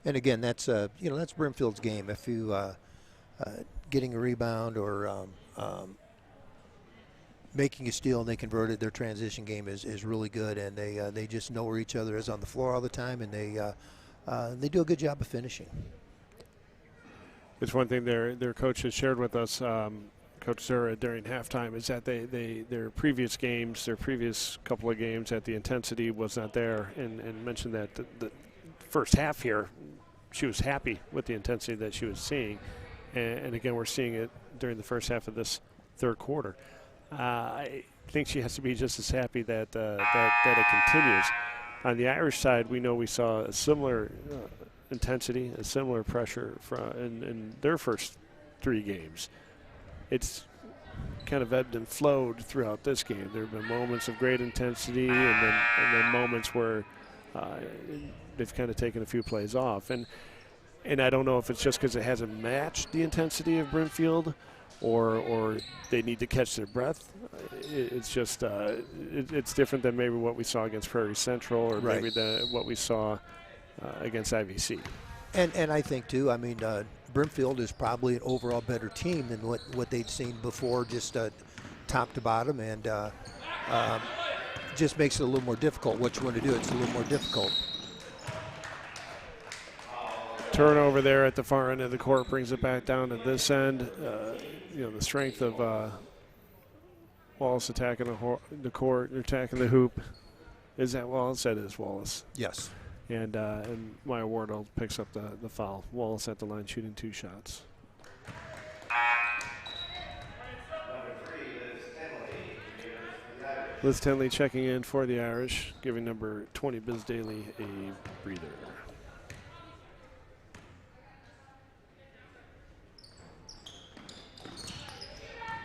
And again, that's that's Brimfield's game. If you getting a rebound or making a steal and they convert it, their transition game is really good, and they just know where each other is on the floor all the time, and they do a good job of finishing. It's one thing their coach has shared with us, Coach Zura, during halftime, is that their previous games, their previous couple of games, that the intensity was not there, and mentioned that the first half here, she was happy with the intensity that she was seeing. And again, we're seeing it during the first half of this third quarter. I think she has to be just as happy that it continues. On the Irish side, we know we saw a similar intensity, a similar pressure in their first three games. It's kind of ebbed and flowed throughout this game. There have been moments of great intensity, and then moments where they've kind of taken a few plays off. And I don't know if it's just because it hasn't matched the intensity of Brimfield, or they need to catch their breath. It's just it's different than maybe what we saw against Prairie Central, or right. maybe what we saw against IVC. And I think too, I mean, Brimfield is probably an overall better team than what they'd seen before, just top to bottom, and just makes it a little more difficult. What you want to do, it's a little more difficult. Turnover there at the far end of the court brings it back down to this end. The strength of Wallace attacking the court, attacking the hoop. Is that Wallace? That is Wallace. Yes. And Maya Wardle picks up the foul. Wallace at the line shooting 2 shots. Liz Tenley checking in for the Irish, giving number 20 Biz Daly a breather.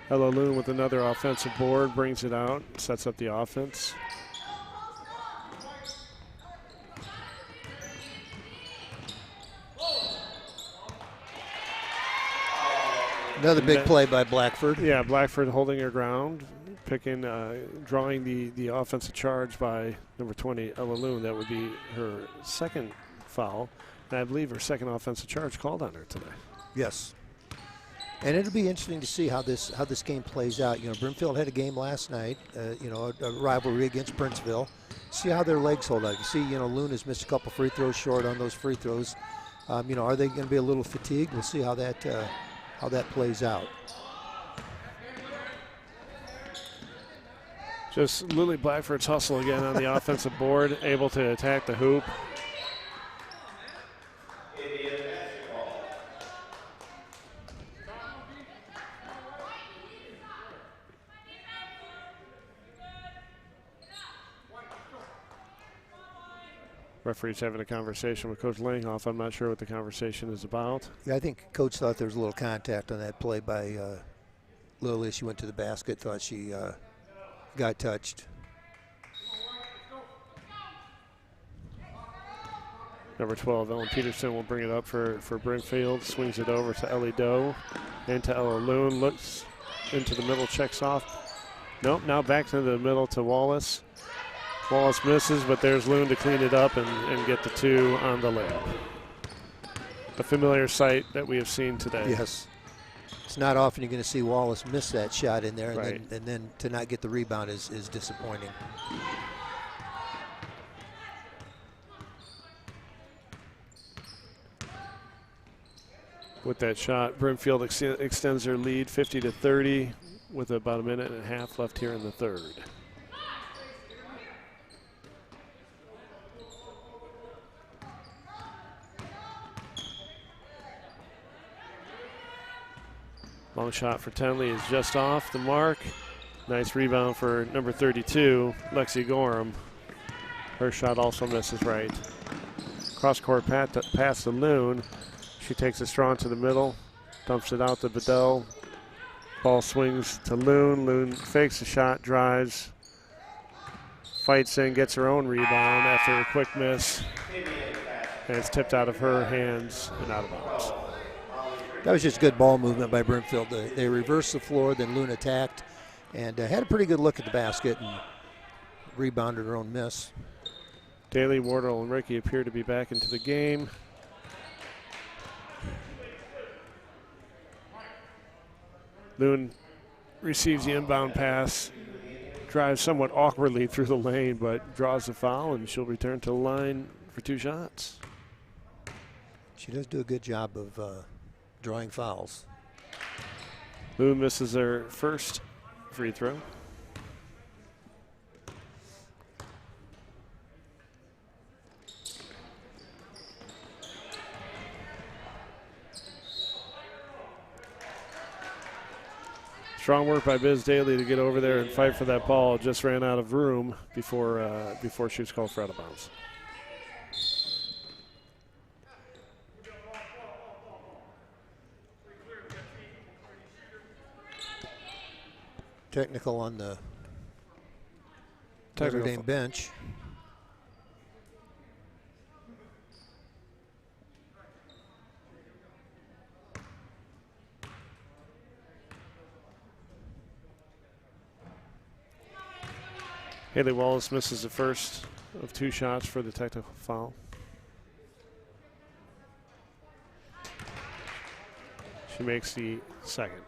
Ella Loon with another offensive board, brings it out, sets up the offense. Another big play by Blackford. Yeah, Blackford holding her ground, drawing the offensive charge by number 20, Ella Loon. That would be her second foul, and I believe her second offensive charge called on her today. Yes. And it'll be interesting to see how this game plays out. Brimfield had a game last night, a rivalry against Princeville. See how their legs hold out. You see, Loon has missed a couple free throws short on those free throws. Are they going to be a little fatigued? We'll see how that plays out. Just Lily Blackford's hustle again on the offensive board, able to attack the hoop. Referee's having a conversation with Coach Langhoff. I'm not sure what the conversation is about. Yeah, I think Coach thought there was a little contact on that play by Lily. She went to the basket, thought she got touched. Number 12, Ellen Peterson will bring it up for Brimfield. Swings it over to Ellie Doe and to Ella Loon. Looks into the middle, checks off. Nope, now back to the middle to Wallace. Wallace misses, but there's Loon to clean it up and get the 2 on the layup. A familiar sight that we have seen today. Yes. It's not often you're going to see Wallace miss that shot in there, and, right. then to not get the rebound is disappointing. with that shot. Brimfield extends their lead 50-30 with about a minute and a half left here in the third. Long shot for Tenley is just off the mark. Nice rebound for number 32, Lexi Gorham. Her shot also misses right. Cross-court pass to Loon. She takes it strong to the middle, dumps it out to Bedell. Ball swings to Loon. Loon fakes the shot, drives, fights in, gets her own rebound after a quick miss. And it's tipped out of her hands and out of bounds. That was just good ball movement by Brimfield. They reversed the floor, then Loon attacked, and had a pretty good look at the basket and rebounded her own miss. Daly, Wardle, and Ricky appear to be back into the game. Loon receives the inbound pass, drives somewhat awkwardly through the lane, but draws the foul, and she'll return to the line for 2 shots. She does do a good job of drawing fouls. Loon misses her first free throw. Strong work by Biz Daly to get over there and fight for that ball. Just ran out of room before she was called for out of bounds. Technical on the Notre Dame bench. Haley Wallace misses the first of 2 shots for the technical foul. She makes the second.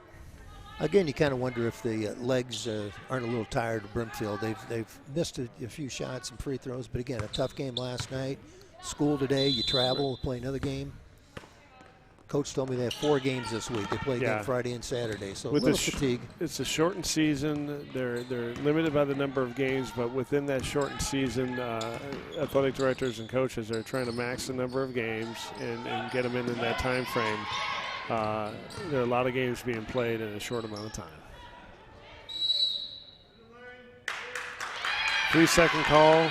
Again, you kind of wonder if the legs aren't a little tired of Brimfield. They've missed a few shots and free throws, but again, a tough game last night. School today, you travel, play another game. Coach told me they have 4 games this week. They play again Friday and Saturday, so with a little fatigue. It's a shortened season. They're limited by the number of games, but within that shortened season, athletic directors and coaches are trying to max the number of games and get them in that time frame. There are a lot of games being played in a short amount of time. 3-second call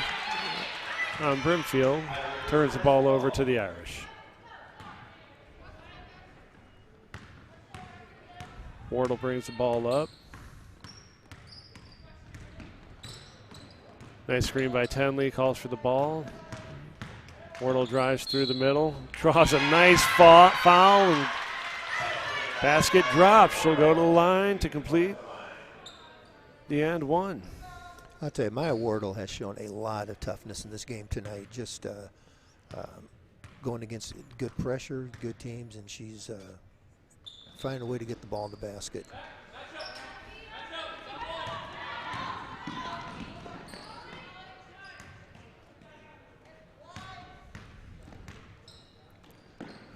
on Brimfield. Turns the ball over to the Irish. Wardle brings the ball up. Nice screen by Tenley, calls for the ball. Wardle drives through the middle, draws a nice foul, and basket drops. She'll go to the line to complete the and one. I'll tell you, Maya Wardle has shown a lot of toughness in this game tonight, just going against good pressure, good teams, and she's finding a way to get the ball in the basket.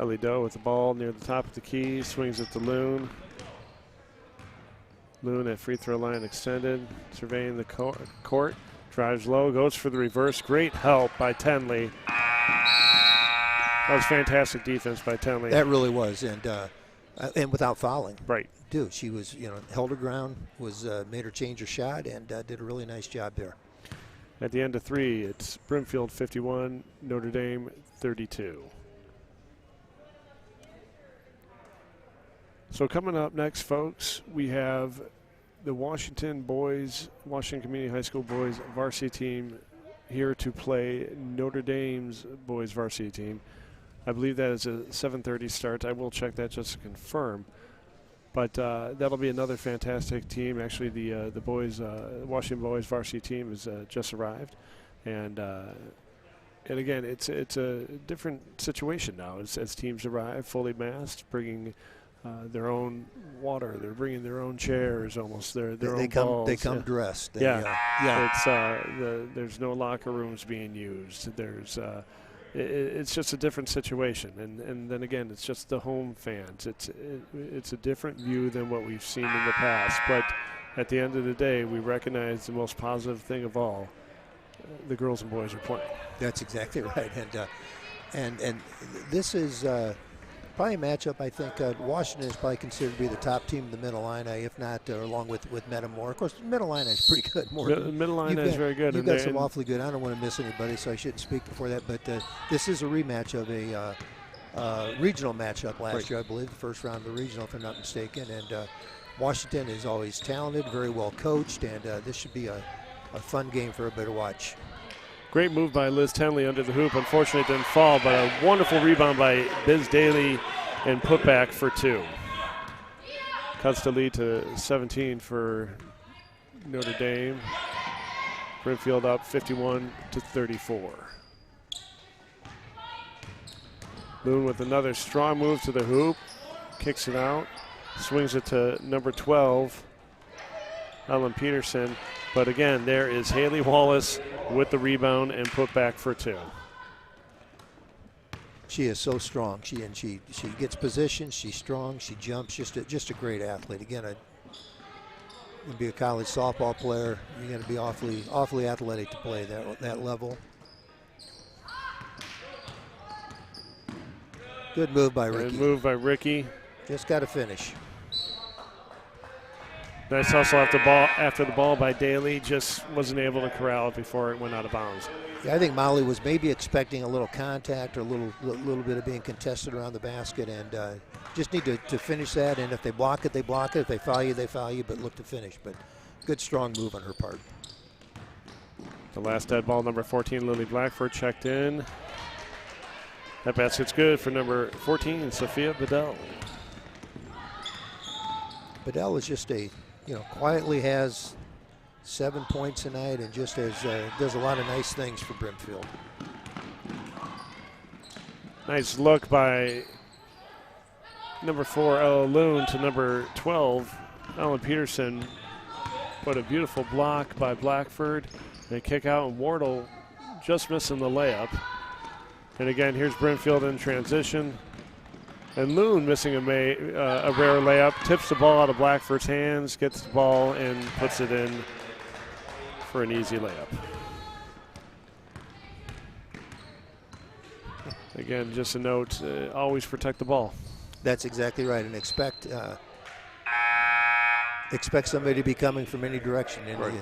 Ellie Doe with the ball near the top of the key, swings it to Loon. Loon at free throw line extended, surveying the court, drives low, goes for the reverse. Great help by Tenley. That was fantastic defense by Tenley. That really was, and without fouling. Right. Dude, she was, held her ground, made her change her shot, and did a really nice job there. At the end of 3, it's Brimfield 51, Notre Dame 32. So coming up next, folks, we have the Washington Community High School boys varsity team here to play Notre Dame's boys varsity team. I believe that is a 7:30 start. I will check that just to confirm. But that'll be another fantastic team. Actually, the boys, Washington boys varsity team has just arrived, and again, it's a different situation now as teams arrive, fully masked, bringing their own water. They're bringing their own chairs, almost their own balls. They come dressed. It's there's no locker rooms being used. There's it's just a different situation. And then again, it's just the home fans. It's a different view than what we've seen in the past. But at the end of the day, we recognize the most positive thing of all. The girls and boys are playing. That's exactly right. And this is probably a matchup I think Washington is probably considered to be the top team in the Mid-Illini, if not along with Metamore. Of course, Mid-Illini is pretty good. Mid-Illini is very good. You've got some awfully good. I don't want to miss anybody, so I shouldn't speak before that. But this is a rematch of a regional matchup last year, I believe, the first round of the regional, if I'm not mistaken. And Washington is always talented, very well coached, and this should be a fun game for everybody to watch. Great move by Liz Tenley under the hoop. Unfortunately, it didn't fall, but a wonderful rebound by Biz Daly and put back for 2. Cuts the lead to 17 for Notre Dame. Brimfield up 51-34. Loon with another strong move to the hoop. Kicks it out. Swings it to number 12, Ellen Peterson. But again, there is Haley Wallace with the rebound and put back for 2. She is so strong. She gets position. She's strong. She jumps. Just a great athlete. Again, you'll be a college softball player. You're going to be awfully athletic to play that level. Good move by Ricky. Good move by Ricky. Just got to finish. Nice hustle after the ball by Daly. Just wasn't able to corral it before it went out of bounds. Yeah, I think Molly was maybe expecting a little contact or a little bit of being contested around the basket, and just need to finish that. And if they block it, they block it. If they foul you, they foul you. But look to finish. But good, strong move on her part. The last dead ball, number 14, Lily Blackford, checked in. That basket's good for number 14, Sophia Bedell. Bedell is just quietly has 7 points tonight and just does a lot of nice things for Brimfield. Nice look by number 4, Ella Loon, to number 12, Ellen Peterson. But a beautiful block by Blackford. They kick out, and Wardle just missing the layup. And again, here's Brimfield in transition. And Loon missing a rare layup, tips the ball out of Blackford's hands, gets the ball and puts it in for an easy layup. Again, just a note, always protect the ball. That's exactly right, and expect somebody to be coming from any direction. And right.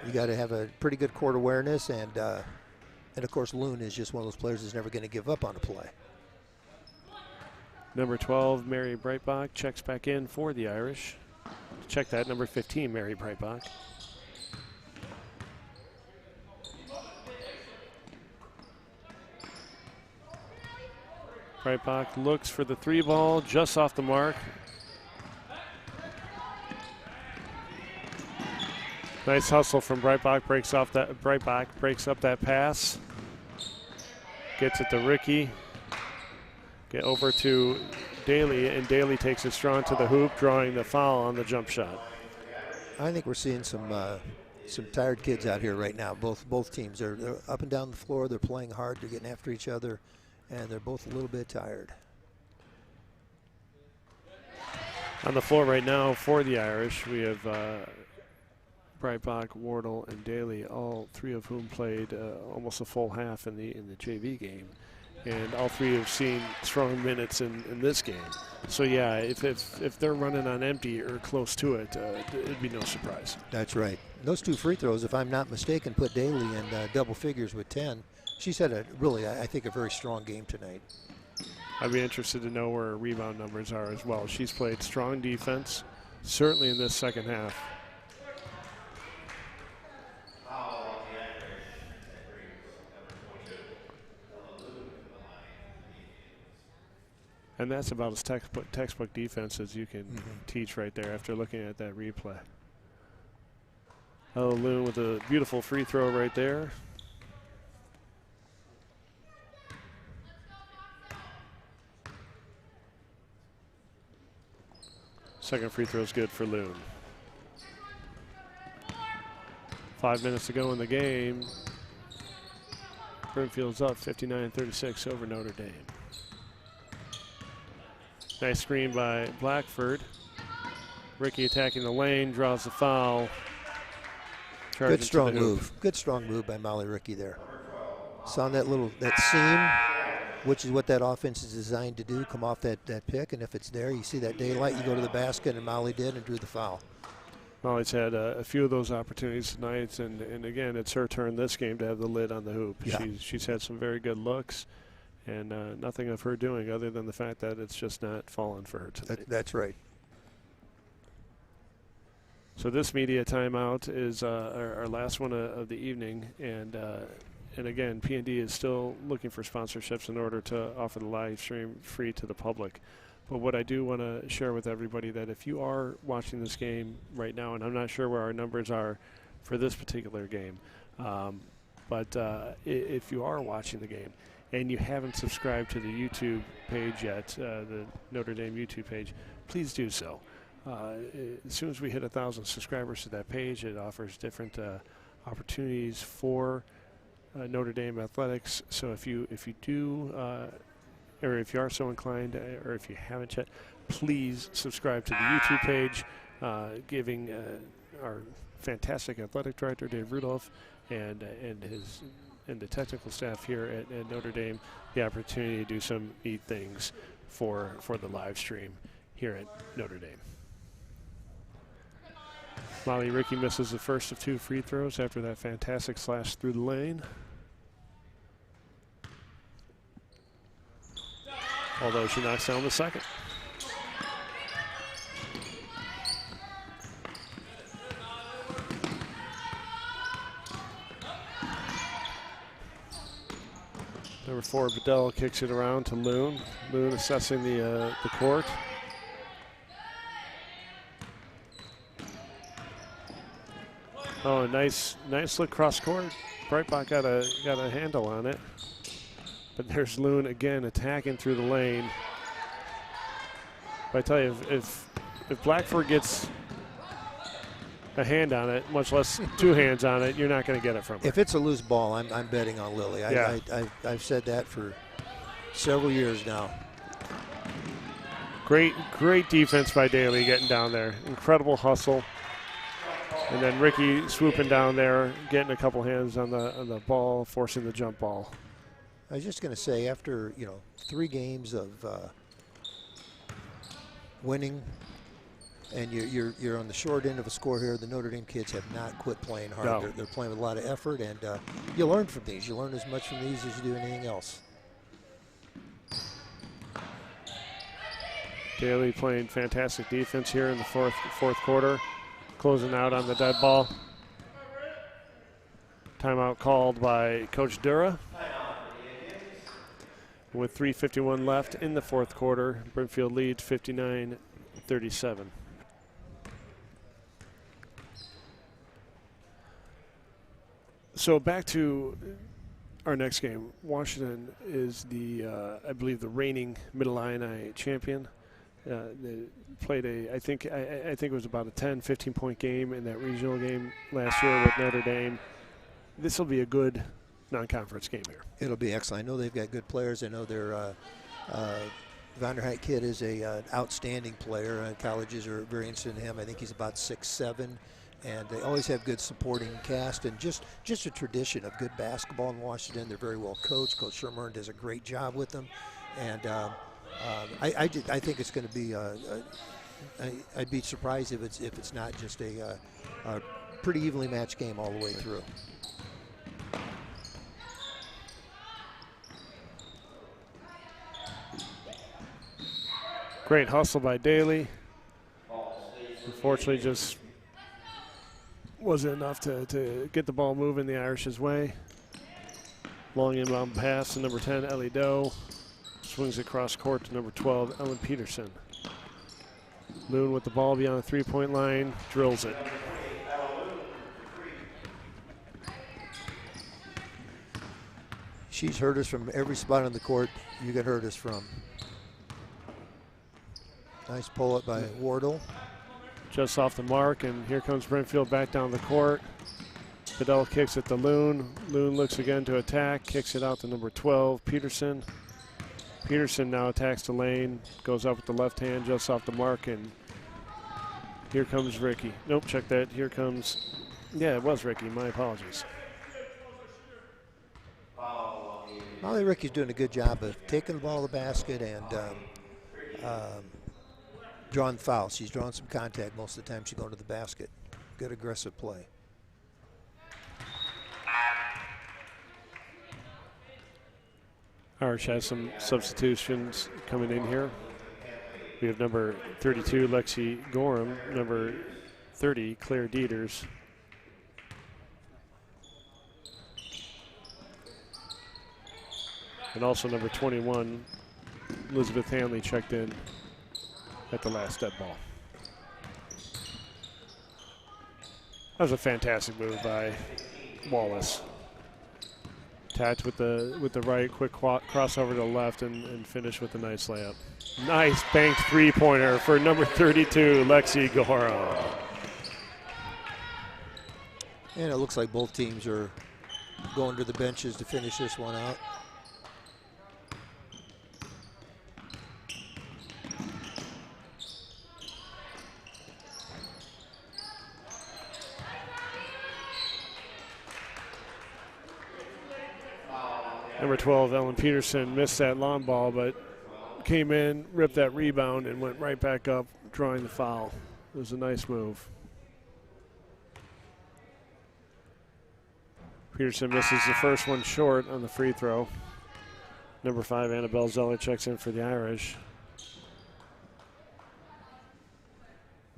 You got to have a pretty good court awareness, and of course Loon is just one of those players that's never going to give up on a play. Number 12, Mary Breitbach, checks back in for the Irish. Check that, number 15, Mary Breitbach. Breitbach looks for the 3 ball, just off the mark. Nice hustle from Breitbach, breaks up that pass. Gets it to Ricky. Get over to Daly, and Daly takes it strong to the hoop, drawing the foul on the jump shot. I think we're seeing some tired kids out here right now. Both teams are they're up and down the floor. They're playing hard. They're getting after each other, and they're both a little bit tired. On the floor right now for the Irish, we have Breitbach, Wardle, and Daly, all 3 of whom played almost a full half in the JV game. And all 3 have seen strong minutes in this game. So yeah, if they're running on empty or close to it, it'd be no surprise. That's right. Those 2 free throws, if I'm not mistaken, put Daly in double figures with 10. She's had I think, a very strong game tonight. I'd be interested to know where her rebound numbers are as well. She's played strong defense, certainly in this second half. And that's about as textbook defense as you can teach right there after looking at that replay. Ella Loon with a beautiful free throw right there. Second free throw is good for Loon. 5 minutes to go in the game. Brimfield's up 59-36 over Notre Dame. Nice screen by Blackford. Ricky attacking the lane, draws the foul. Good strong move. Good strong move by Molly Ricky there. Saw that seam, which is what that offense is designed to do, come off that pick, and if it's there, you see that daylight, you go to the basket, and Molly did and drew the foul. Molly's had a few of those opportunities tonight, and again, it's her turn this game to have the lid on the hoop. Yeah. She's had some very good looks, and nothing of her doing other than the fact that it's just not fallen for her tonight. That's right. So this media timeout is our last one of the evening, and again, PND is still looking for sponsorships in order to offer the live stream free to the public. But what I do want to share with everybody that if you are watching this game right now, and I'm not sure where our numbers are for this particular game, but if you are watching the game and you haven't subscribed to the YouTube page yet, the Notre Dame YouTube page, please do so. As soon as we hit 1,000 subscribers to that page, it offers different opportunities for Notre Dame athletics. So if you do, or if you are so inclined, or if you haven't yet, please subscribe to the YouTube page, giving our fantastic athletic director Dave Rudolph and the technical staff here at Notre Dame the opportunity to do some neat things for the live stream here at Notre Dame. Molly Ricky misses the first of 2 free throws after that fantastic slash through the lane. Although she knocks down the second. Number 4, Bedell kicks it around to Loon. Loon assessing the court. Oh, a nice look cross court. Breitbach got a handle on it. But there's Loon again attacking through the lane. But I tell you, if Blackford gets a hand on it, much less 2 hands on it, you're not going to get it from her. If it's a loose ball, I'm betting on Lily. Yeah. I've said that for several years now. Great defense by Daly getting down there. Incredible hustle. And then Ricky swooping down there, getting a couple hands on the ball, forcing the jump ball. I was just going to say, after 3 games of winning, and you're on the short end of a score here, the Notre Dame kids have not quit playing hard. No. They're playing with a lot of effort, and you learn from these. You learn as much from these as you do anything else. Daly playing fantastic defense here in the fourth quarter, closing out on the dead ball. Timeout called by Coach Dura. With 3:51 left in the fourth quarter, Brimfield leads 59-37. So back to our next game. Washington is I believe, the reigning Middle Illini champion. They played I think it was about a 10-15 point game in that regional game last year with Notre Dame. This will be a good non-conference game here. It'll be excellent. I know they've got good players. I know their Vanderheit kid is a outstanding player. Colleges are very interested in him. I think he's about 6'7", and they always have good supporting cast and just a tradition of good basketball in Washington. They're very well coached. Coach Shermer does a great job with them, and I think it's going to be. I'd be surprised if it's not just a pretty evenly matched game all the way through. Great hustle by Daly. Unfortunately, just wasn't enough to get the ball moving the Irish's way. Long inbound pass to number 10, Ellie Doe. Swings across court to number 12, Ellen Peterson. Loon with the ball beyond the three-point line, drills it. She's hurt us from every spot on the court you can hurt us from. Nice pull-up by Wardle. Just off the mark, and here comes Brimfield back down the court. Fidel kicks it to Loon. Loon looks again to attack, kicks it out to number 12, Peterson. Peterson now attacks the lane, goes up with the left hand just off the mark, and here comes Ricky. Nope, check that. Here comes, yeah, it was Ricky. My apologies. Molly Ricky's doing a good job of taking the ball to the basket and drawing fouls. She's drawing some contact most of the time she's going to the basket. Good aggressive play. Irish has some substitutions coming in here. We have number 32, Lexi Gorham, number 30, Claire Dieters. And also number 21, Elizabeth Hanley checked in at the last dead ball. That was a fantastic move by Wallace. Tapped with the right, quick crossover to the left, and finish with a nice layup. Nice banked three-pointer for number 32, Lexi Gorham. And it looks like both teams are going to the benches to finish this one out. Number 12, Ellen Peterson, missed that long ball, but came in, ripped that rebound, and went right back up, drawing the foul. It was a nice move. Peterson misses the first one short on the free throw. Number 5, Annabelle Zeller checks in for the Irish.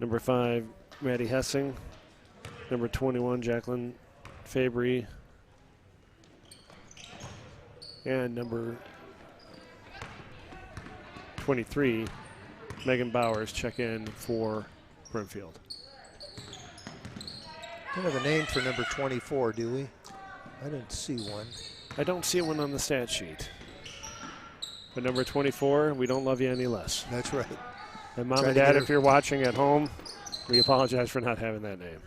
Number 5, Maddie Hessing. Number 21, Jacqueline Fabry. And number 23, Megan Bowers, check in for Brimfield. We don't have a name for number 24, do we? I didn't see one. I don't see one on the stat sheet. But number 24, we don't love you any less. That's right. And Mom and Dad, if you're watching at home, we apologize for not having that name.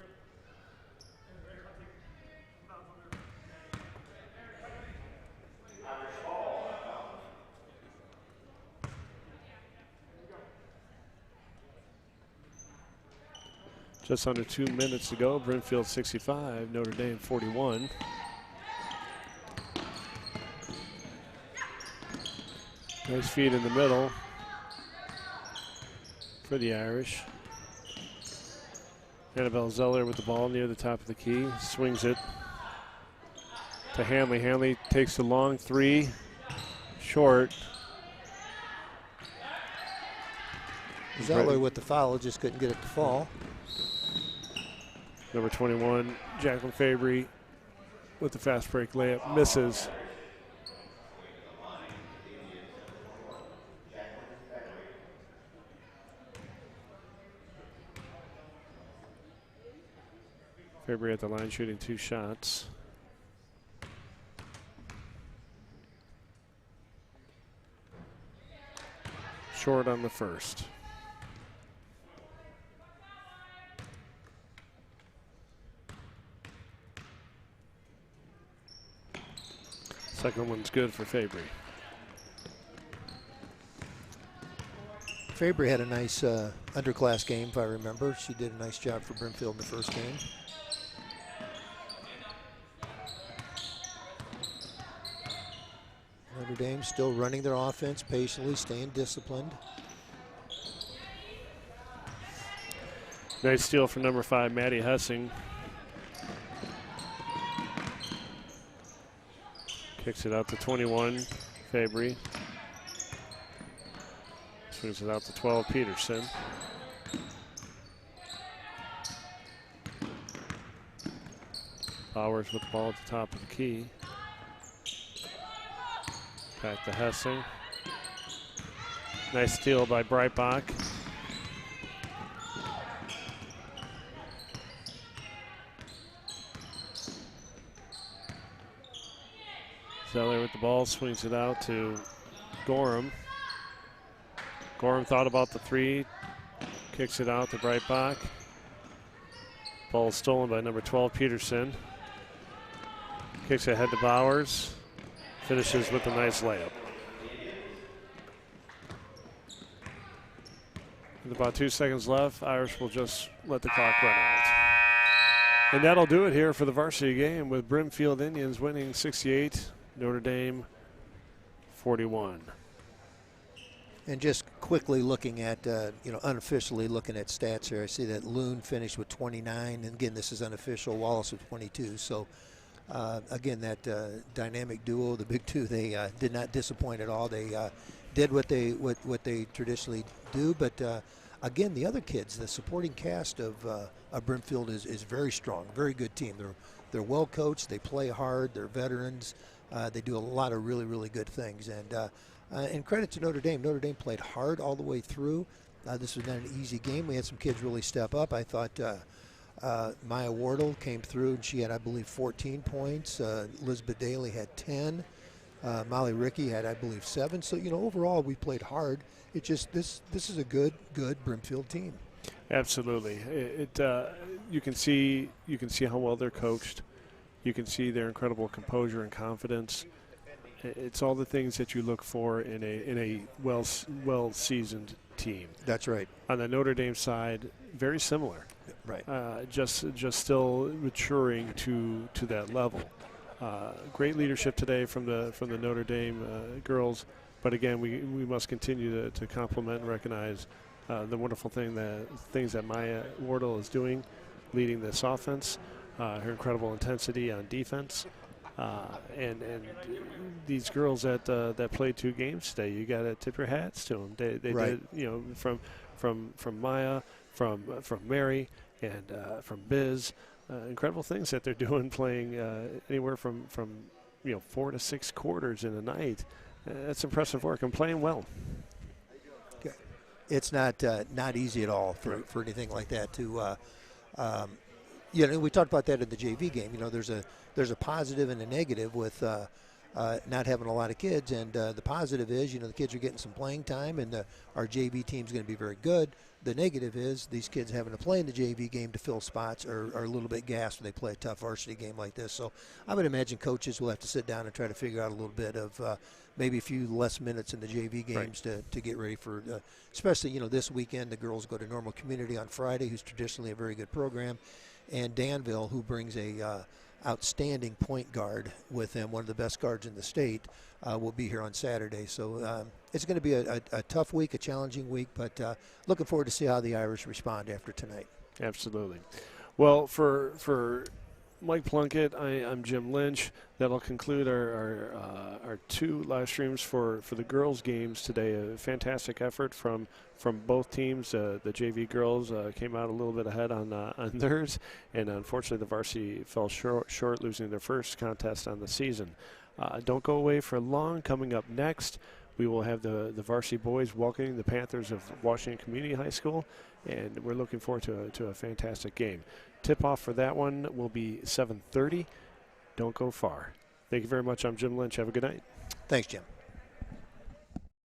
Just under 2 minutes to go. Brimfield 65, Notre Dame 41. Nice feed in the middle for the Irish. Annabelle Zeller with the ball near the top of the key. Swings it to Hanley. Hanley takes the long three. Short. Zeller with the foul, just couldn't get it to fall. Number 21, Jacqueline Fabry with the fast break layup, misses. Fabry at the line shooting 2 shots. Short on the first. Second one's good for Fabry. Fabry had a nice underclass game, if I remember. She did a nice job for Brimfield in the first game. Notre Dame still running their offense patiently, staying disciplined. Nice steal for number 5, Maddie Hessing. Kicks it out to 21, Fabry. Swings it out to 12, Peterson. Bowers with the ball at the top of the key. Back to Hessing. Nice steal by Breitbach. Zeller with the ball, swings it out to Gorham. Gorham thought about the three, kicks it out to Breitbach. Ball stolen by number 12, Peterson. Kicks ahead to Bowers. Finishes with a nice layup. With about 2 seconds left, Irish will just let the clock run out. And that'll do it here for the varsity game, with Brimfield Indians winning 68, Notre Dame 41. And just quickly looking at, unofficially looking at stats here, I see that Loon finished with 29. And again, this is unofficial. Wallace with 22. So, again, that dynamic duo, the big two, they did not disappoint at all. They did what they traditionally do. But, again, the other kids, the supporting cast of Brimfield is very strong, very good team. They're well coached. They play hard. They're veterans. They do a lot of really, really good things. And credit to Notre Dame. Notre Dame played hard all the way through. This was not an easy game. We had some kids really step up. I thought Maya Wardle came through, and she had, I believe, 14 points. Elizabeth Daly had 10. Molly Rickey had, I believe, 7. So, overall we played hard. It just this is a good Brimfield team. Absolutely. You can see how well they're coached. You can see their incredible composure and confidence. It's all the things that you look for in a well seasoned team. That's right. On the Notre Dame side, very similar. Right. Just still maturing to that level. Great leadership today from the Notre Dame girls, but again, we must continue to compliment and recognize the wonderful things that Maya Wardle is doing, leading this offense, her incredible intensity on defense. And these girls that played 2 games today, you got to tip your hats to them. They right. did, from Maya, from Mary, and from Biz, incredible things that they're doing, playing anywhere from 4 to 6 quarters in a night. That's impressive work and playing well. Okay. It's not easy at all for anything like that to. We talked about that in the JV game. There's a positive and a negative with not having a lot of kids, and the positive is, the kids are getting some playing time, and our JV team's going to be very good. The negative is these kids having to play in the JV game to fill spots are a little bit gassed when they play a tough varsity game like this. So I would imagine coaches will have to sit down and try to figure out a little bit of maybe a few less minutes in the JV games to get ready for, especially, this weekend. The girls go to Normal Community on Friday, who's traditionally a very good program, and Danville, who brings a outstanding point guard with them, one of the best guards in the state, will be here on Saturday. So it's going to be a tough week, a challenging week, but looking forward to see how the Irish respond after tonight. Absolutely. Well, for Mike Plunkett, I'm Jim Lynch. That'll conclude our 2 live streams for the girls' games today. A fantastic effort from both teams. The JV girls came out a little bit ahead on theirs, and unfortunately the varsity fell short, losing their first contest on the season. Don't go away for long. Coming up next, we will have the varsity boys welcoming the Panthers of Washington Community High School, and we're looking forward to a fantastic game. Tip-off for that one will be 7:30. Don't go far. Thank you very much. I'm Jim Lynch. Have a good night. Thanks, Jim.